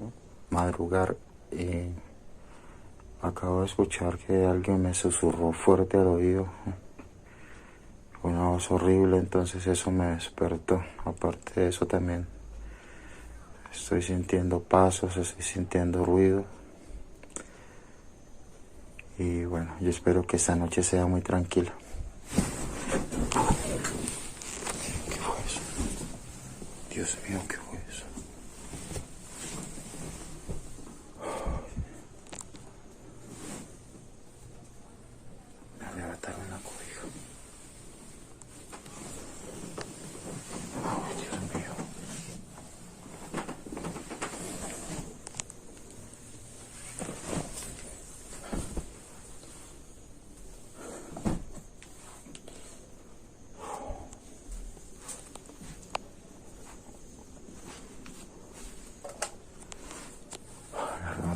madrugar, y acabo de escuchar que alguien me susurró fuerte al oído, una voz horrible, entonces eso me despertó. Aparte de eso también estoy sintiendo pasos, estoy sintiendo ruido, y bueno, yo espero que esta noche sea muy tranquila. Dios mío, ¿qué fue eso? Me arrebataron la cobija. Ay, Dios mío.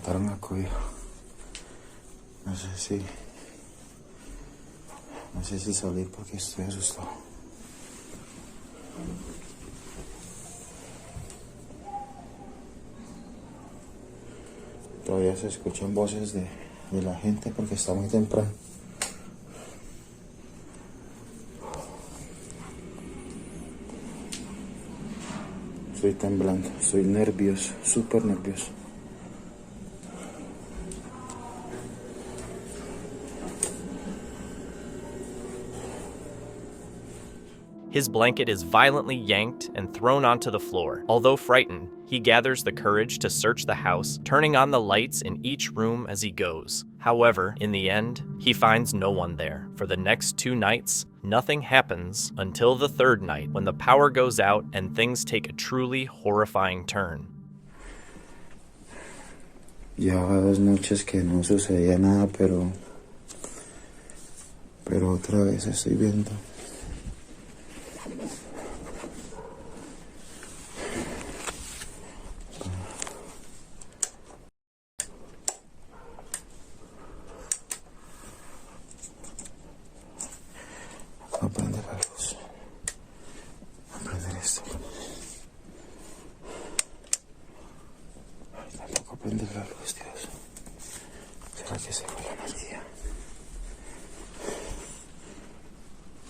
mataron al cobijo. No sé si salir porque estoy asustado. Todavía se escuchan voces de la gente porque está muy temprano. Estoy temblando, estoy nervioso, súper nervioso. His blanket is violently yanked and thrown onto the floor. Although frightened, he gathers the courage to search the house, turning on the lights in each room as he goes. However, in the end, he finds no one there. For the next 2 nights, nothing happens until the 3rd night, when the power goes out and things take a truly horrifying turn. Llevaba 2 noches que no sucedía nada, pero otra vez estoy viendo. Voy a prender la luz. Voy a prender esto. Ay, tampoco prender la luz, Dios. ¿Será que se fue la energía?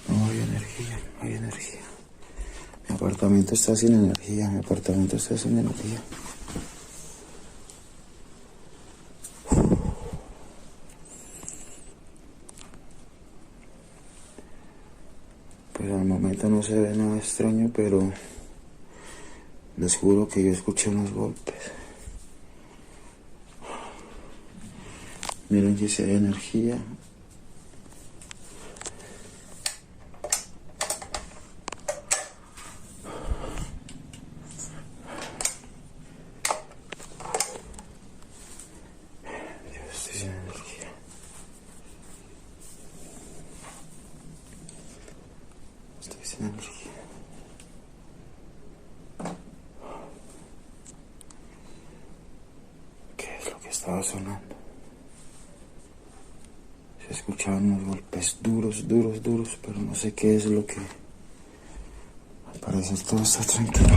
No hay energía, no hay energía. Mi apartamento está sin energía, mi apartamento está sin energía. Pero al momento no se ve nada extraño, pero les juro que yo escuché unos golpes. Miren que si hay energía. Dios, estoy sin energía. Estoy sin energía. ¿Qué es lo que estaba sonando? Se escuchaban unos golpes duros, pero no sé qué es lo que... Al parecer todo está tranquilo.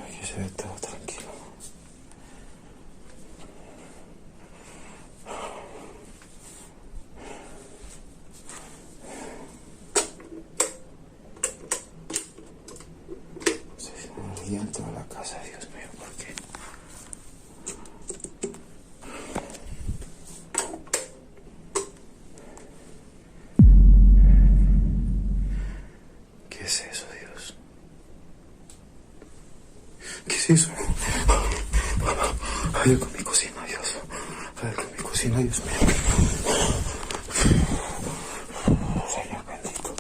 Aquí se ve todo tranquilo. Se energía en toda la casa, Dios mío, ¿por qué? ¿Qué es eso, Dios? ¿Qué es eso? Hay algo en mi cocina, Dios. Hay algo en mi cocina, Dios mío. Señor bendito.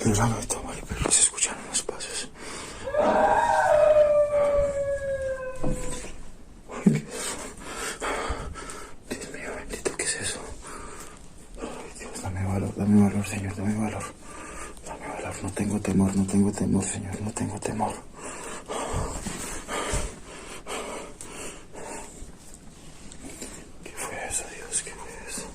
Líbrame, toma, pero se escuchan unos pasos. Dios mío, bendito, ¿qué es eso? Ay, Dios, dame valor, Señor, dame valor. Dame valor, no tengo temor, Señor, no tengo temor. ¿Qué fue eso, Dios? ¿Qué fue eso?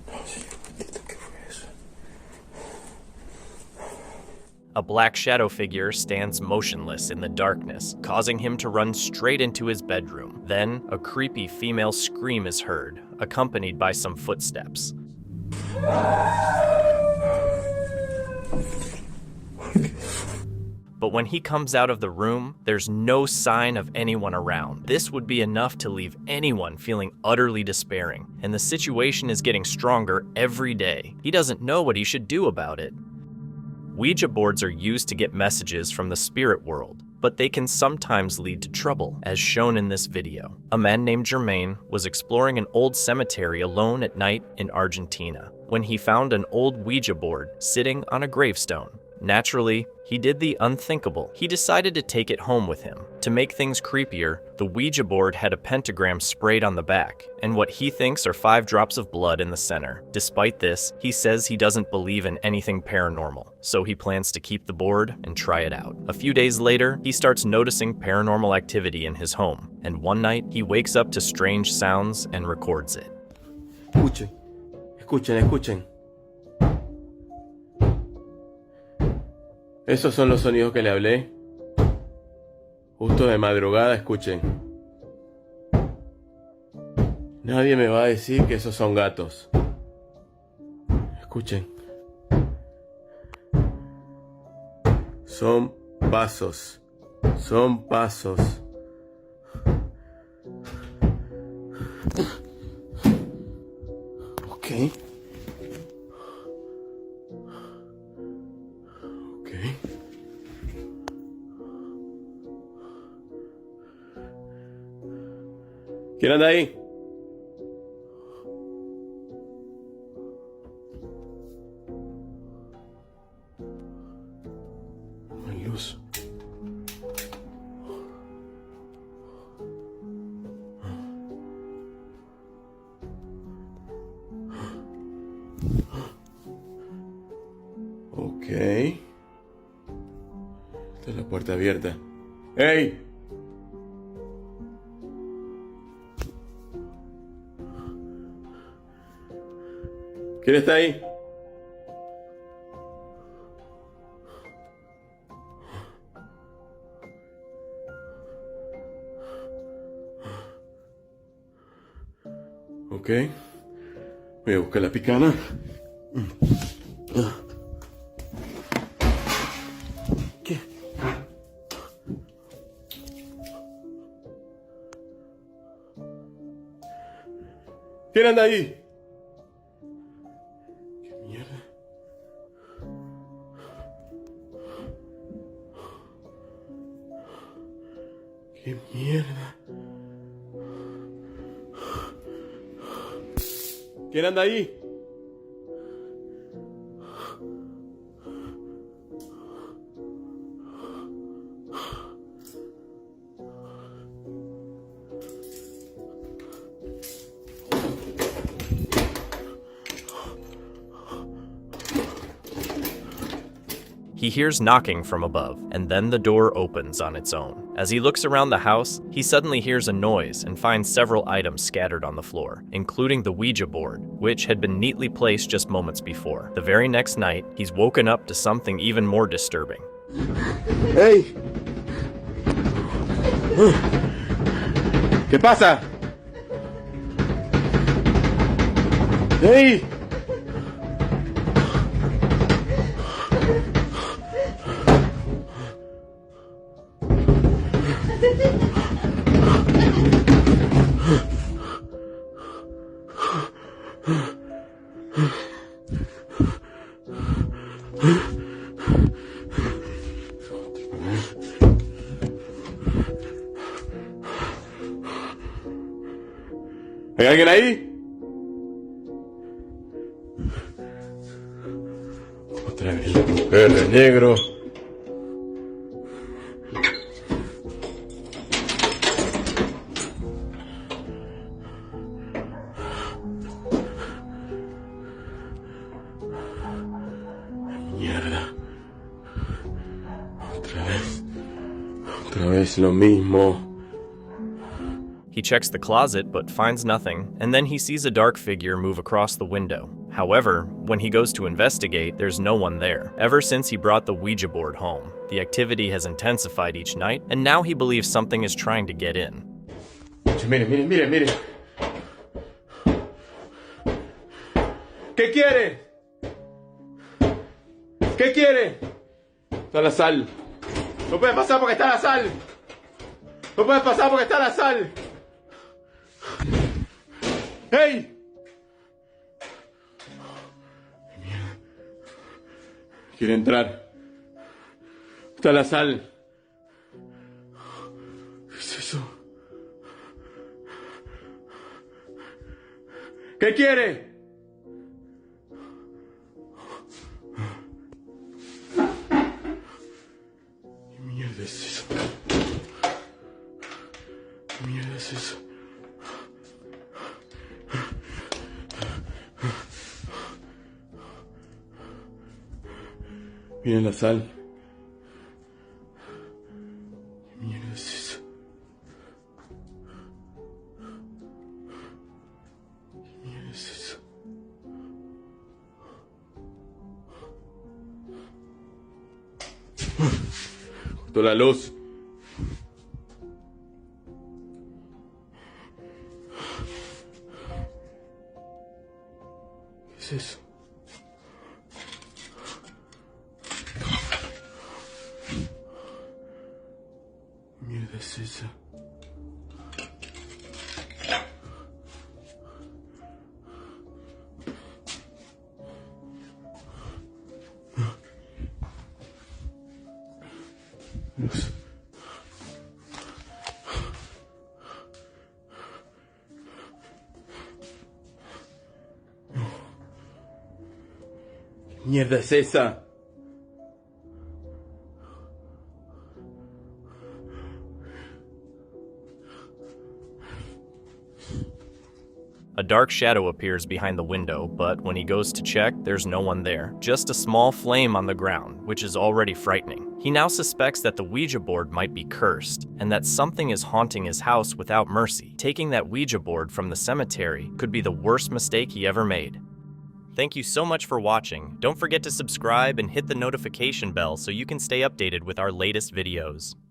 No, Señor bendito, ¿qué fue eso? A black shadow figure stands motionless in the darkness, causing him to run straight into his bedroom. Then, a creepy female scream is heard, accompanied by some footsteps. But when he comes out of the room, there's no sign of anyone around. This would be enough to leave anyone feeling utterly despairing, and the situation is getting stronger every day. He doesn't know what he should do about it. Ouija boards are used to get messages from the spirit world. but they can sometimes lead to trouble, as shown in this video. A man named Jermaine was exploring an old cemetery alone at night in Argentina when he found an old Ouija board sitting on a gravestone. Naturally, he did the unthinkable. He decided to take it home with him. To make things creepier, the Ouija board had a pentagram sprayed on the back, and what he thinks are 5 drops of blood in the center. Despite this, he says he doesn't believe in anything paranormal, so he plans to keep the board and try it out. A few days later, he starts noticing paranormal activity in his home, and one night, he wakes up to strange sounds and records it. Escuchen, escuchen, escuchen. Esos son los sonidos que le hablé. Justo de madrugada, escuchen. Nadie me va a decir que esos son gatos. Escuchen. Son pasos. Son pasos. Ok. ¿Quién anda ahí? No hay luz. Ok. Está la puerta abierta. ¡Ey! ¿Quién está ahí? Ok. Voy a buscar la picana. ¿Qué? ¿Quién anda ahí? ¡Qué mierda! ¿Quién anda ahí? He hears knocking from above, and then the door opens on its own. As he looks around the house, he suddenly hears a noise and finds several items scattered on the floor, including the Ouija board, which had been neatly placed just moments before. The very next night, he's woken up to something even more disturbing. ¡Hey! ¿Qué pasa? ¡Hey! ¿Hay alguien ahí? Otra vez la mujer de negro. Mierda. Otra vez lo mismo. He checks the closet but finds nothing, and then he sees a dark figure move across the window. However, when he goes to investigate, there's no one there. Ever since he brought the Ouija board home, the activity has intensified each night, and now he believes something is trying to get in. Mire, mire, mire, mire. ¿Qué quiere? ¿Qué quiere? Está la sal. No puede pasar porque está la sal. No puede pasar porque está la sal. ¡Hey! Quiere entrar. Está la sal. eso? ¿Qué quiere? ¿Qué mierda es eso? ¿Qué mierda es eso? Miren la sal. ¿Qué mierda es eso? ¿Qué mierda es eso? Cortó la luz. ¿Qué es eso? ¿Qué mierda es esa? Luz. ¿Qué mierda es esa? A dark shadow appears behind the window, but when he goes to check, there's no one there. Just a small flame on the ground, which is already frightening. He now suspects that the Ouija board might be cursed, and that something is haunting his house without mercy. Taking that Ouija board from the cemetery could be the worst mistake he ever made. Thank you so much for watching. Don't forget to subscribe and hit the notification bell so you can stay updated with our latest videos.